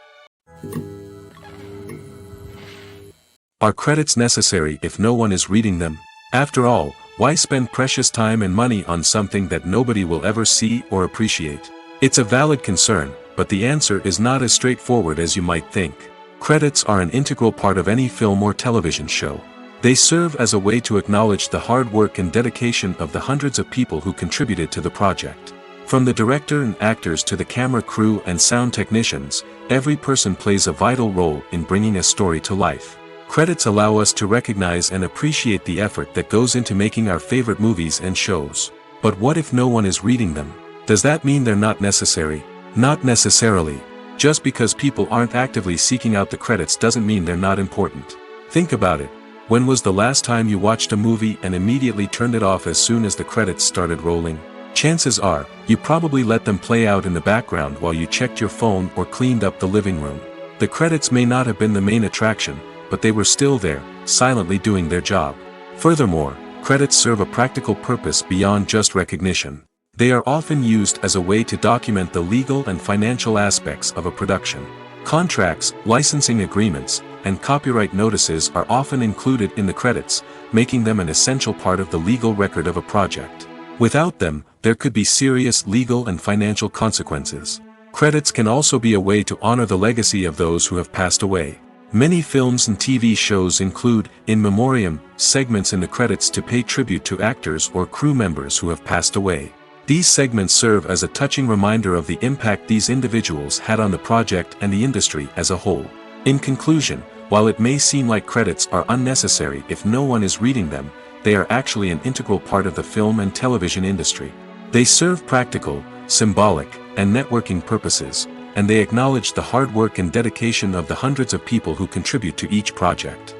Are credits necessary if no one is reading them? After all, why spend precious time and money on something that nobody will ever see or appreciate? It's a valid concern, but the answer is not as straightforward as you might think. Credits are an integral part of any film or television show. They serve as a way to acknowledge the hard work and dedication of the hundreds of people who contributed to the project. From the director and actors to the camera crew and sound technicians, every person plays a vital role in bringing a story to life. Credits allow us to recognize and appreciate the effort that goes into making our favorite movies and shows. But what if no one is reading them? Does that mean they're not necessary? Not necessarily. Just because people aren't actively seeking out the credits doesn't mean they're not important. Think about it. When was the last time you watched a movie and immediately turned it off as soon as the credits started rolling? Chances are, you probably let them play out in the background while you checked your phone or cleaned up the living room. The credits may not have been the main attraction, but they were still there, silently doing their job. Furthermore, credits serve a practical purpose beyond just recognition. They are often used as a way to document the legal and financial aspects of a production. Contracts, licensing agreements, and copyright notices are often included in the credits, making them an essential part of the legal record of a project. Without them, there could be serious legal and financial consequences. Credits can also be a way to honor the legacy of those who have passed away. Many films and TV shows include, in memoriam, segments in the credits to pay tribute to actors or crew members who have passed away. These segments serve as a touching reminder of the impact these individuals had on the project and the industry as a whole. In conclusion, while it may seem like credits are unnecessary if no one is reading them, they are actually an integral part of the film and television industry. They serve practical, symbolic, and networking purposes, and they acknowledge the hard work and dedication of the hundreds of people who contribute to each project.